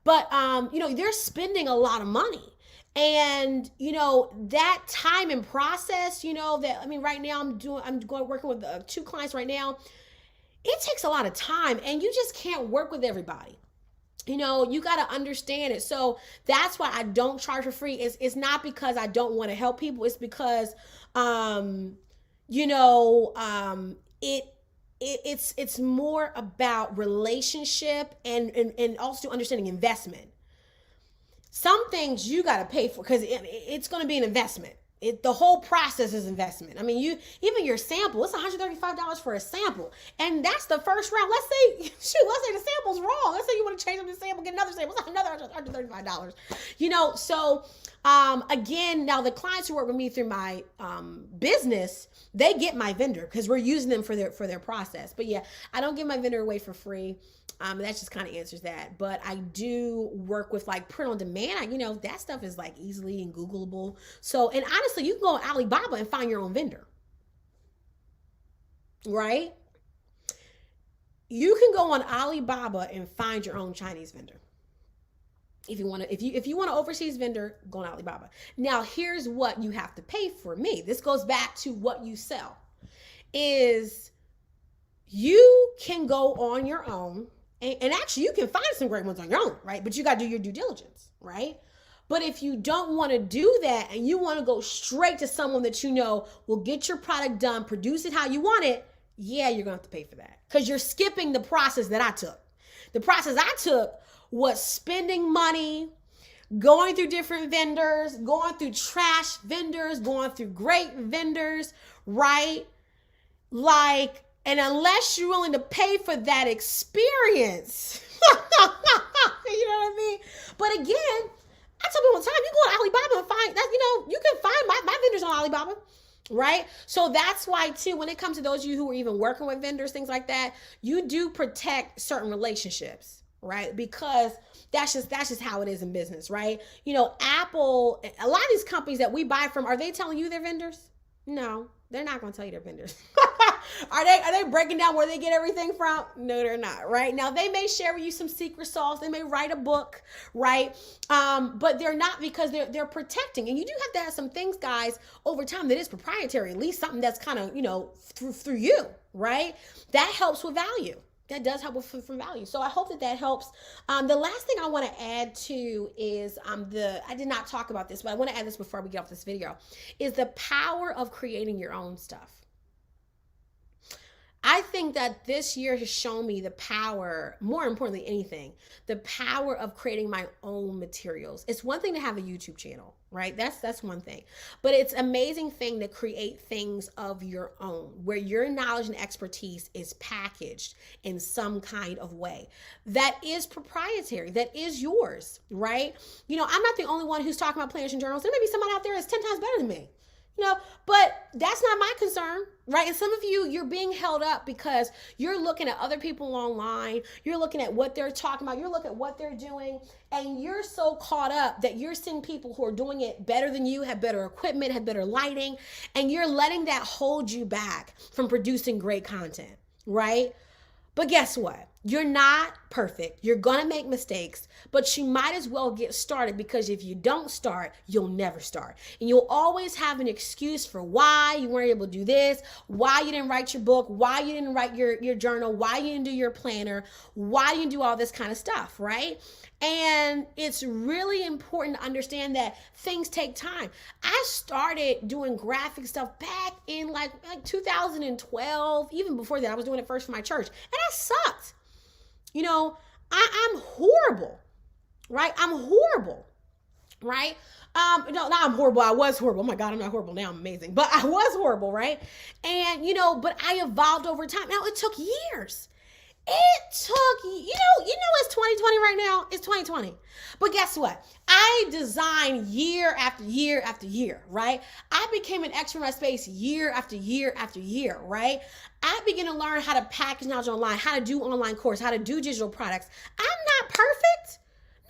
but they're spending a lot of money. And, that time and process, right now I'm working with 2 clients right now. It takes a lot of time, and you just can't work with everybody. You got to understand it. So that's why I don't charge for free. It's not because I don't want to help people. It's because, it's more about relationship and also understanding investment. Some things you got to pay for because it's going to be an investment. The whole process is investment. I mean, you even your sample, it's $135 for a sample, and that's the first round. Let's say, let's say the sample's wrong. Let's say you want to change up the sample, get another sample, it's another $135. So again, now the clients who work with me through my business, they get my vendor because we're using them for their process. But yeah, I don't give my vendor away for free. That just kind of answers that. But I do work with like print on demand. That stuff is like easily and Googleable. So, and honestly, you can go on Alibaba and find your own vendor, right? You can go on Alibaba and find your own Chinese vendor. If you want to overseas vendor, go on Alibaba. Now, here's what you have to pay for me. This goes back to what you sell. Is you can go on your own. And actually, you can find some great ones on your own, right? But you got to do your due diligence, right? But if you don't want to do that and you want to go straight to someone that you know will get your product done, produce it how you want it, yeah, you're going to have to pay for that because you're skipping the process that I took. The process I took was spending money, going through different vendors, going through trash vendors, going through great vendors, right? And unless you're willing to pay for that experience, you know what I mean? But again, I tell people all the time, you go to Alibaba and find that, you can find my vendors on Alibaba, right? So that's why too, when it comes to those of you who are even working with vendors, things like that, you do protect certain relationships, right? Because that's just how it is in business, right? Apple, a lot of these companies that we buy from, are they telling you they're vendors? No, they're not going to tell you they're vendors. Are they breaking down where they get everything from? No, they're not, right? Now, they may share with you some secret sauce. They may write a book, right? But they're not, because they're protecting. And you do have to have some things, guys, over time that is proprietary, at least something that's kind of, through you, right? That helps with value. That does help with value. So I hope that helps. The last thing I want to add to is I did not talk about this, but I want to add this before we get off this video, is the power of creating your own stuff. I think that this year has shown me the power, more importantly anything, the power of creating my own materials. It's one thing to have a YouTube channel, right? That's one thing. But it's an amazing thing to create things of your own, where your knowledge and expertise is packaged in some kind of way that is proprietary, that is yours, right? I'm not the only one who's talking about planners and journals. There may be someone out there that's 10 times better than me. But that's not my concern, right? And some of you're being held up because you're looking at other people online. You're looking at what they're talking about. You're looking at what they're doing. And you're so caught up that you're seeing people who are doing it better than you, have better equipment, have better lighting. And you're letting that hold you back from producing great content, right? But guess what? You're not perfect. You're going to make mistakes, but you might as well get started, because if you don't start, you'll never start. And you'll always have an excuse for why you weren't able to do this, why you didn't write your book, why you didn't write your journal, why you didn't do your planner, why you didn't do all this kind of stuff, right? And it's really important to understand that things take time. I started doing graphic stuff back in like 2012. Even before that, I was doing it first for my church, and I sucked. I'm horrible, right? I'm horrible, right? No, not I'm horrible. I was horrible. Oh my God, I'm not horrible now. I'm amazing. But I was horrible, right? And, but I evolved over time. Now, it took years. It's 2020 right now. It's 2020. But guess what? I designed year after year after year, right? I became an expert in my space year after year after year, right? I began to learn how to package knowledge online, how to do online course, how to do digital products. I'm not perfect.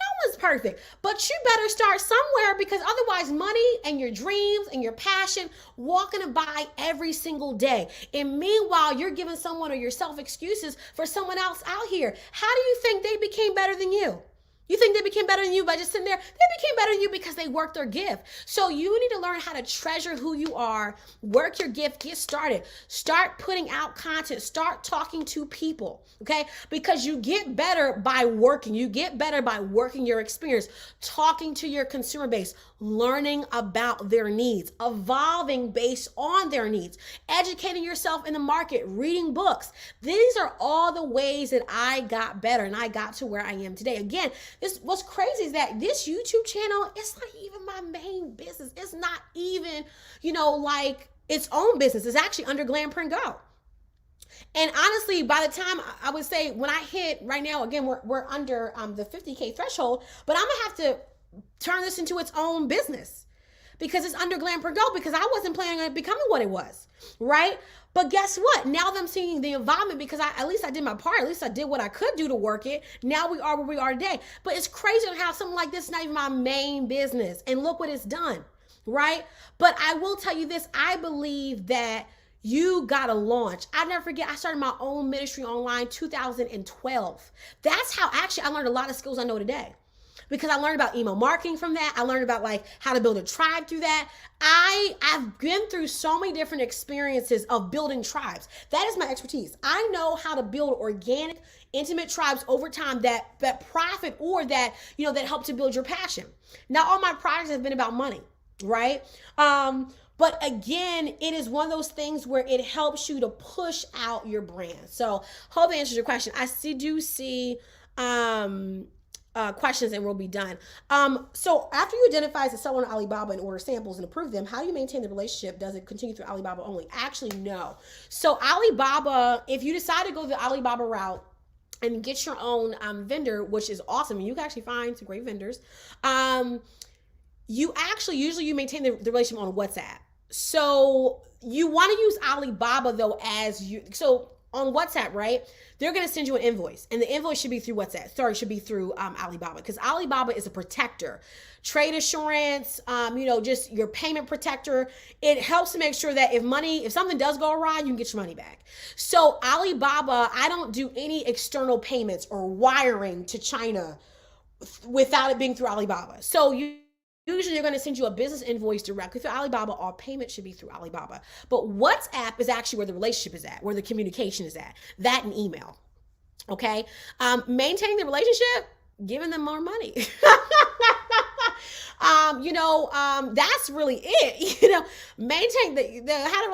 No one's perfect, but you better start somewhere, because otherwise money and your dreams and your passion walking by every single day. And meanwhile, you're giving someone or yourself excuses for someone else out here. How do you think they became better than you? You think they became better than you by just sitting there? They became better than you because they worked their gift. So you need to learn how to treasure who you are, work your gift, get started. Start putting out content, start talking to people, okay? Because you get better by working. You get better by working your experience, talking to your consumer base, learning about their needs, evolving based on their needs, educating yourself in the market, reading books. These are all the ways that I got better and I got to where I am today. Again, what's crazy is that this YouTube channel, it's not even my main business. It's not even, like its own business. It's actually under Glam Print Go. And honestly, by the time I would say when I hit right now, again, we're under the 50K threshold, but I'm gonna have to turn this into its own business because it's under Glam Print Go, because I wasn't planning on it becoming what it was, right? But guess what? Now that I'm seeing the involvement, because at least I did my part, at least I did what I could do to work it. Now we are where we are today. But it's crazy to have something like this is not even my main business. And look what it's done, right? But I will tell you this, I believe that you gotta launch. I'll never forget, I started my own ministry online 2012. That's how actually I learned a lot of skills I know today. Because I learned about email marketing from that. I learned about like how to build a tribe through that. I've been through so many different experiences of building tribes. That is my expertise. I know how to build organic, intimate tribes over time that profit or that, that help to build your passion. Not all my projects have been about money, right? But again, it is one of those things where it helps you to push out your brand. So hope that answers your question. I do see questions and we'll be done. So after you identify as a seller on Alibaba and order samples and approve them, how do you maintain the relationship? Does it continue through Alibaba only? Actually, no. So Alibaba, if you decide to go the Alibaba route and get your own vendor, which is awesome, and you can actually find some great vendors, you actually usually maintain the relationship on WhatsApp. So you want to use Alibaba though so on WhatsApp, right? They're going to send you an invoice, and the invoice should be through WhatsApp. Sorry, should be through Alibaba, because Alibaba is a protector, trade assurance, just your payment protector. It helps to make sure that if something does go awry, you can get your money back. So Alibaba, I don't do any external payments or wiring to China without it being through Alibaba. So usually they're going to send you a business invoice directly through Alibaba. All payments should be through Alibaba. But WhatsApp is actually where the relationship is at, where the communication is at. That and email. Okay? Maintaining the relationship, giving them more money. That's really it. Maintain how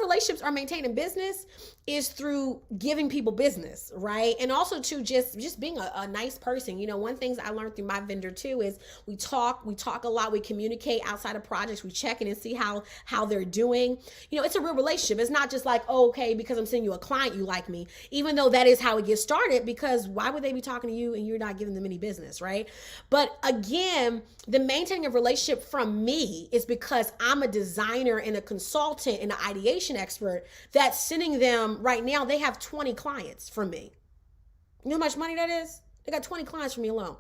relationships are maintained in business is through giving people business, right? And also too, just being a nice person. One thing I learned through my vendor too is we talk a lot, we communicate outside of projects, we check in and see how they're doing. It's a real relationship. It's not just like, oh, okay, because I'm sending you a client, you like me, even though that is how it gets started, because why would they be talking to you and you're not giving them any business, right? But again, the maintaining of relationship from me is because I'm a designer and a consultant and an ideation expert that's sending them. Right now, they have 20 clients from me. You know how much money that is? They got 20 clients from me alone.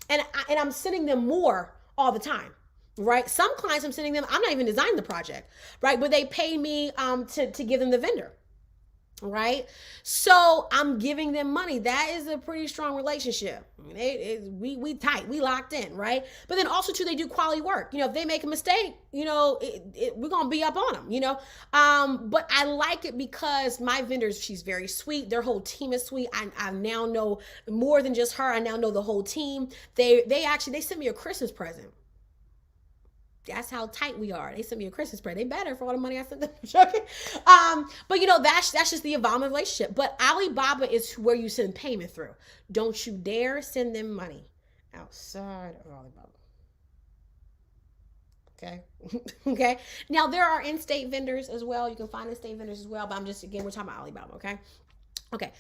And I'm sending them more all the time, right? Some clients I'm sending them, I'm not even designing the project, right? But they pay me to give them the vendor, right? So I'm giving them money. That is a pretty strong relationship. We tight, we locked in, right? But then also too, they do quality work. If they make a mistake, we're gonna be up on them, but I like it because my vendors, she's very sweet. Their whole team is sweet. I now know more than just her. I now know the whole team. They sent me a Christmas present. That's how tight we are. They sent me a Christmas present. They better for all the money I sent them. But that's just the involvement relationship. But Alibaba is where you send payment through. Don't you dare send them money outside of Alibaba. Okay. Okay. Now there are in-state vendors as well. You can find in-state vendors as well. But we're talking about Alibaba. Okay. Okay.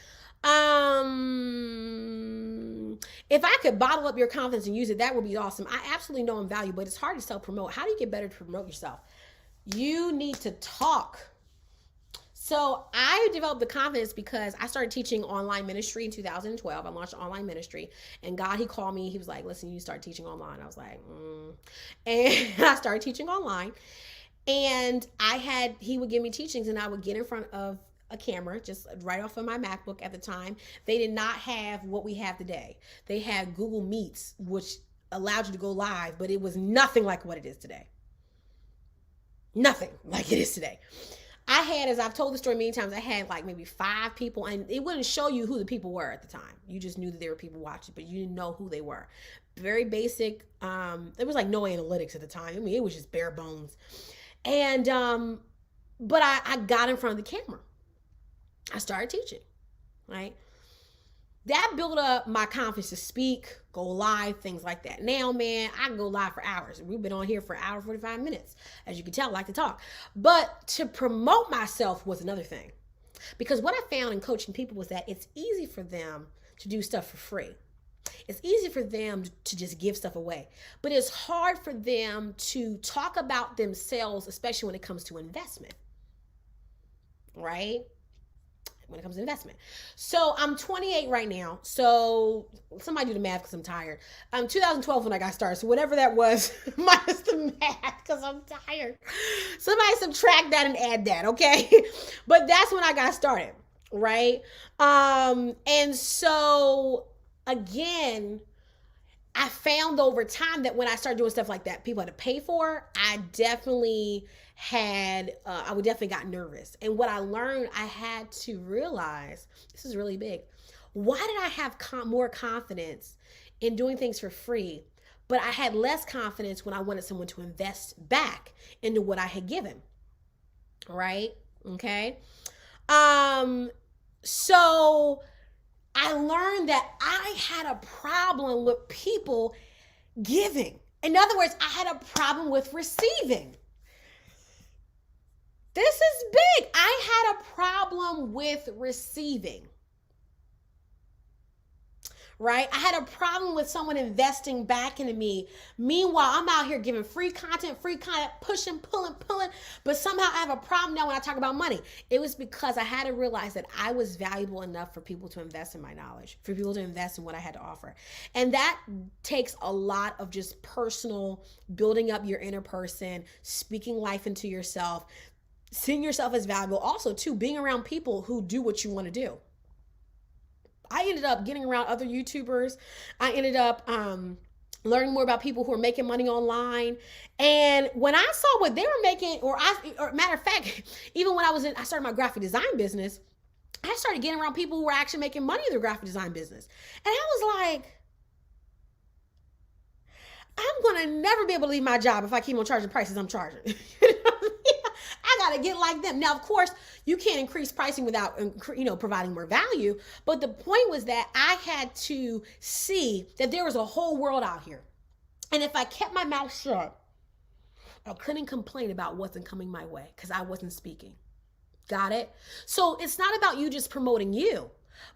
If I could bottle up your confidence and use it, that would be awesome. I absolutely know I'm valuable, but it's hard to self-promote. How do you get better to promote yourself? You need to talk. So I developed the confidence because I started teaching online ministry in 2012. I launched online ministry, and God, he called me. He was like, listen, you start teaching online. I was like, And I started teaching online, and he would give me teachings, and I would get in front of a camera, just right off of my MacBook at the time. They did not have what we have today. They had Google Meets, which allowed you to go live, but it was nothing like what it is today. Nothing like it is today. I had, as I've told the story many times, I had like maybe 5 people, and it wouldn't show you who the people were at the time. You just knew that there were people watching, but you didn't know who they were. Very basic. There was like no analytics at the time. I mean, it was just bare bones. And, but I got in front of the camera. I started teaching, right? That built up my confidence to speak, go live, things like that. Now, man, I can go live for hours. We've been on here for an hour, 45 minutes. As you can tell, I like to talk. But to promote myself was another thing. Because what I found in coaching people was that it's easy for them to do stuff for free. It's easy for them to just give stuff away. But it's hard for them to talk about themselves, especially when it comes to investment. Right? When it comes to investment. So I'm 28 right now. So somebody do the math because I'm tired. 2012 when I got started. So whatever that was, minus the math because I'm tired. Somebody subtract that and add that, okay? But that's when I got started, right? And so again, I found over time that when I started doing stuff like that, people had to pay for. I would definitely got nervous. And what I learned, I had to realize, this is really big. Why did I have more confidence in doing things for free, but I had less confidence when I wanted someone to invest back into what I had given, right? Okay. So I learned that I had a problem with people giving. In other words, I had a problem with receiving. This is big. I had a problem with receiving. Right? I had a problem with someone investing back into me. Meanwhile, I'm out here giving free content, pushing, pulling. But somehow I have a problem now when I talk about money. It was because I had to realize that I was valuable enough for people to invest in my knowledge, for people to invest in what I had to offer. And that takes a lot of just personal building up your inner person, speaking life into yourself, seeing yourself as valuable. Also, too, being around people who do what you want to do. I ended up getting around other YouTubers. I ended up learning more about people who are making money online. And when I saw what they were making, or matter of fact, even when I started my graphic design business, I started getting around people who were actually making money in their graphic design business. And I was like, I'm going to never be able to leave my job if I keep on charging prices I'm charging. I got to get like them. Now, of course, you can't increase pricing without, providing more value. But the point was that I had to see that there was a whole world out here. And if I kept my mouth shut, I couldn't complain about wasn't coming my way because I wasn't speaking. Got it? So it's not about you just promoting you,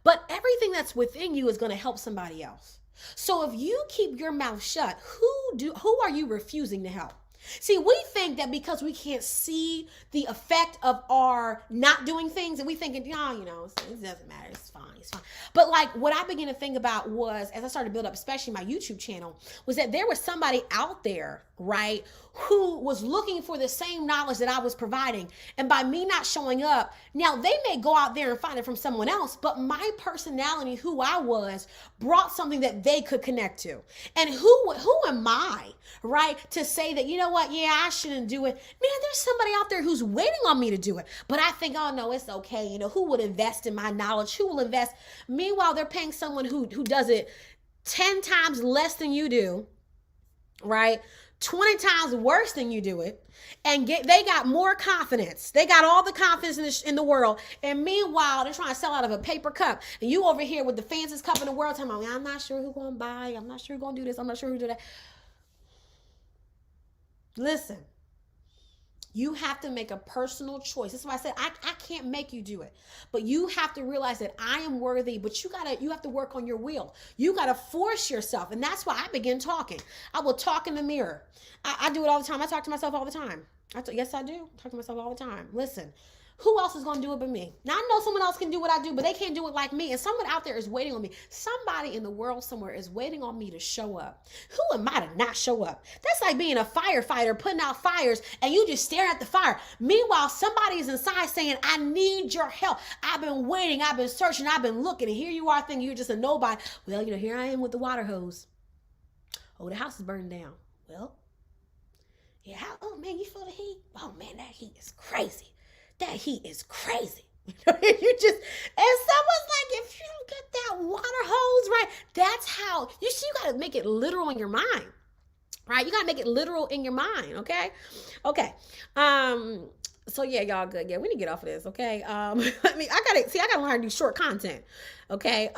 but everything that's within you is going to help somebody else. So if you keep your mouth shut, who are you refusing to help? See, we think that because we can't see the effect of our not doing things, and we thinking, it doesn't matter. It's fine. But like what I began to think about was, as I started to build up, especially my YouTube channel, was that there was somebody out there, right, who was looking for the same knowledge that I was providing. And by me not showing up, now they may go out there and find it from someone else, but my personality, who I was, brought something that they could connect to. And who am I, right, to say that, I shouldn't do it. Man, there's somebody out there who's waiting on me to do it. But I think, oh no, it's okay. Who would invest in my knowledge? Who will invest? Meanwhile, they're paying someone who does it 10 times less than you do, right? 20 times worse than you do it, and they got more confidence. They got all the confidence in the world, and meanwhile, they're trying to sell out of a paper cup, and you over here with the fanciest cup in the world telling me, I'm not sure who's going to buy, I'm not sure who's going to do this, I'm not sure who do that. Listen, you have to make a personal choice. That's why I said I can't make you do it. But you have to realize that I am worthy, but you have to work on your will. You got to force yourself. And that's why I begin talking. I will talk in the mirror. I do it all the time. I talk to myself all the time. Yes, I do. I talk to myself all the time. Listen, Who else is going to do it but me? Now, I know someone else can do what I do, but they can't do it like me. And someone out there is waiting on me. Somebody in the world somewhere is waiting on me to show up. Who am I to not show up? That's like being a firefighter, putting out fires, and you just stare at the fire. Meanwhile, somebody is inside saying, I need your help. I've been waiting. I've been searching. I've been looking. And here you are thinking you're just a nobody. Well, here I am with the water hose. Oh, the house is burning down. Well, yeah. Oh, man, you feel the heat? Oh, man, that heat is crazy. That heat is crazy. You just, and someone's like, if you don't get that water hose right, that's how, you see, you got to make it literal in your mind, right? You got to make it literal in your mind, okay? Okay. So yeah, y'all good. Yeah, we need to get off of this, okay? I gotta learn how to do short content, okay?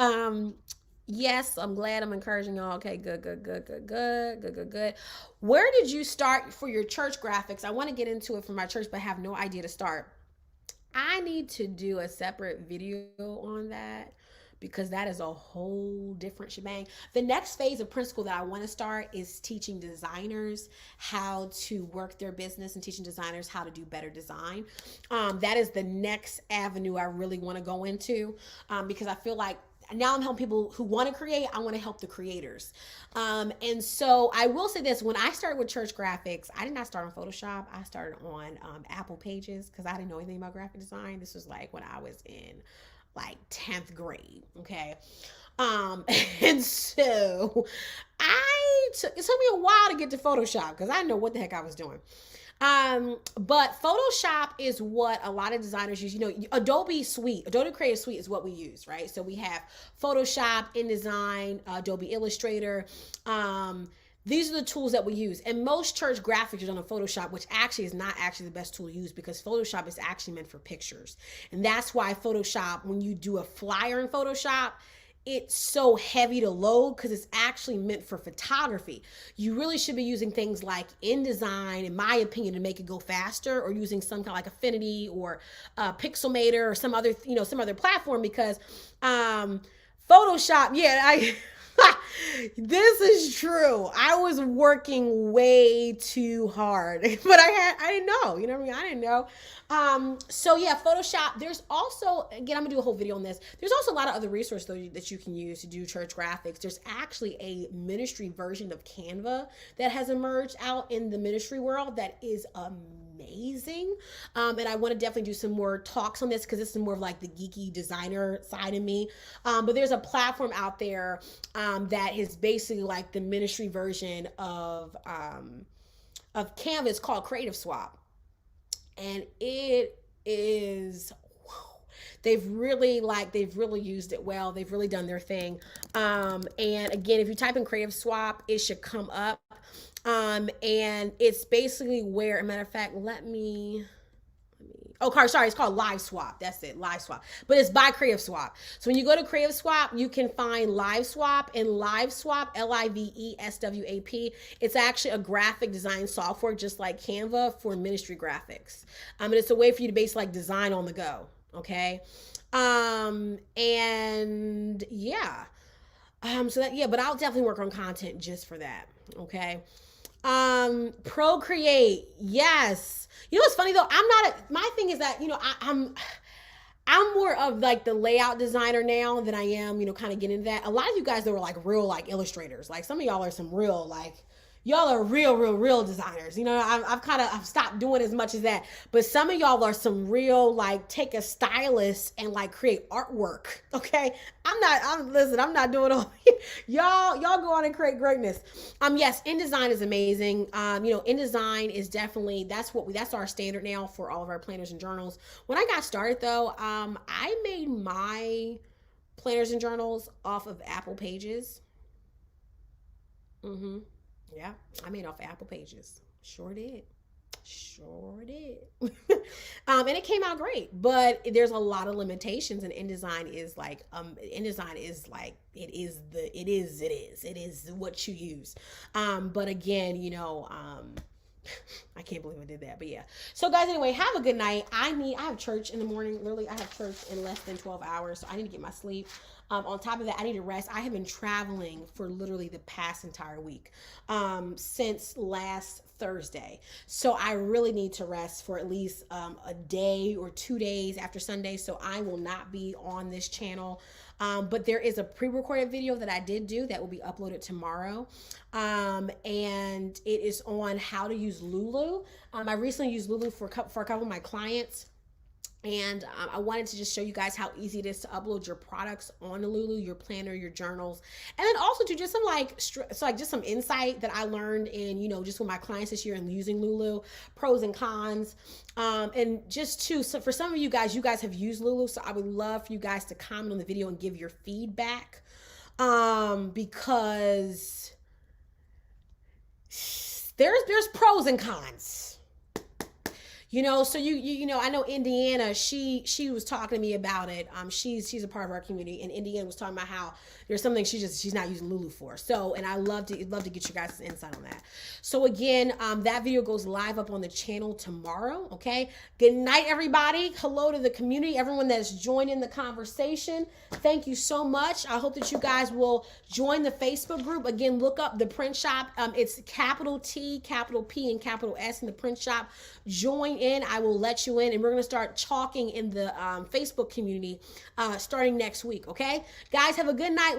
Yes, I'm glad I'm encouraging y'all. Okay, good. Where did you start for your church graphics? I want to get into it for my church, but I have no idea to start. I need to do a separate video on that because that is a whole different shebang. The next phase of Print School that I want to start is teaching designers how to work their business and teaching designers how to do better design. That is the next avenue I really want to go into because I feel like now I'm helping people who want to create. I want to help the creators. And so I will say this, when I started with church graphics, I did not start on Photoshop. I started on Apple Pages because I didn't know anything about graphic design. This was like when I was in like 10th grade. Okay. And so it took me a while to get to Photoshop because I didn't know what the heck I was doing. But Photoshop is what a lot of designers use. Adobe Creative Suite is what we use, right? So we have Photoshop, InDesign, Adobe Illustrator. These are the tools that we use. And most church graphics are done on Photoshop, which actually is not actually the best tool to use because Photoshop is actually meant for pictures. And that's why Photoshop, when you do a flyer in Photoshop, it's so heavy to load because it's actually meant for photography. You really should be using things like InDesign, in my opinion, to make it go faster, or using some kind of like Affinity or Pixelmator or some other platform because Photoshop, this is true. I was working way too hard, but I didn't know, I didn't know. So yeah, Photoshop, there's also, again, I'm gonna do a whole video on this. There's also a lot of other resources though that you can use to do church graphics. There's actually a ministry version of Canva that has emerged out in the ministry world that is amazing. And I want to definitely do some more talks on this because this is more of like the geeky designer side of me. But there's a platform out there that is basically like the ministry version of Canva. It's called Creative Swap. And it is, they've really used it well. They've really done their thing. And again, if you type in Creative Swap, it should come up. And it's basically where, as a matter of fact, it's called Live Swap. That's it, Live Swap. But it's by Creative Swap. So when you go to Creative Swap, you can find Live Swap, and Live Swap, LIVESWAP. It's actually a graphic design software just like Canva for ministry graphics. And it's a way for you to basically like design on the go. Okay. And yeah. But I'll definitely work on content just for that. Okay. Procreate. Yes. What's funny though? My thing is that, I'm more of like the layout designer now than I am, kind of getting into that. A lot of you guys that were like real, like illustrators, like some of y'all are some real, like, y'all are real designers. I've stopped doing as much as that. But some of y'all are some real, like, take a stylus and like create artwork. Okay. I'm not doing all y'all go on and create greatness. Yes, InDesign is amazing. InDesign is definitely, that's our standard now for all of our planners and journals. When I got started though, I made my planners and journals off of Apple Pages. Yeah, I made off Apple Pages. Sure did. And it came out great, but there's a lot of limitations, and InDesign is like it is what you use. But again, I can't believe I did that, but yeah. So guys, anyway, have a good night. I have church in the morning. Literally, I have church in less than 12 hours, so I need to get my sleep. On top of that, I need to rest. I have been traveling for literally the past entire week, since last Thursday. So I really need to rest for at least a day or 2 days after Sunday. So I will not be on this channel. But there is a pre-recorded video that I did do that will be uploaded tomorrow. And it is on how to use Lulu. I recently used Lulu for a couple of my clients. And I wanted to just show you guys how easy it is to upload your products on Lulu, your planner, your journals, and then also to just some just some insight that I learned in, just with my clients this year and using Lulu, pros and cons, and just so for some of you guys have used Lulu, so I would love for you guys to comment on the video and give your feedback, because there's pros and cons. So I know Indiana, she was talking to me about it. She's a part of our community, and Indiana was talking about how there's something she's not using Lulu for. So, and I love to get you guys' insight on that. So again, that video goes live up on the channel tomorrow. Okay. Good night, everybody. Hello to the community, everyone that's joined in the conversation. Thank you so much. I hope that you guys will join the Facebook group. Again, look up the print shop. It's capital T, capital P, and capital S in the print shop. Join in. I will let you in, and we're going to start talking in the Facebook community starting next week. Okay, guys, have a good night.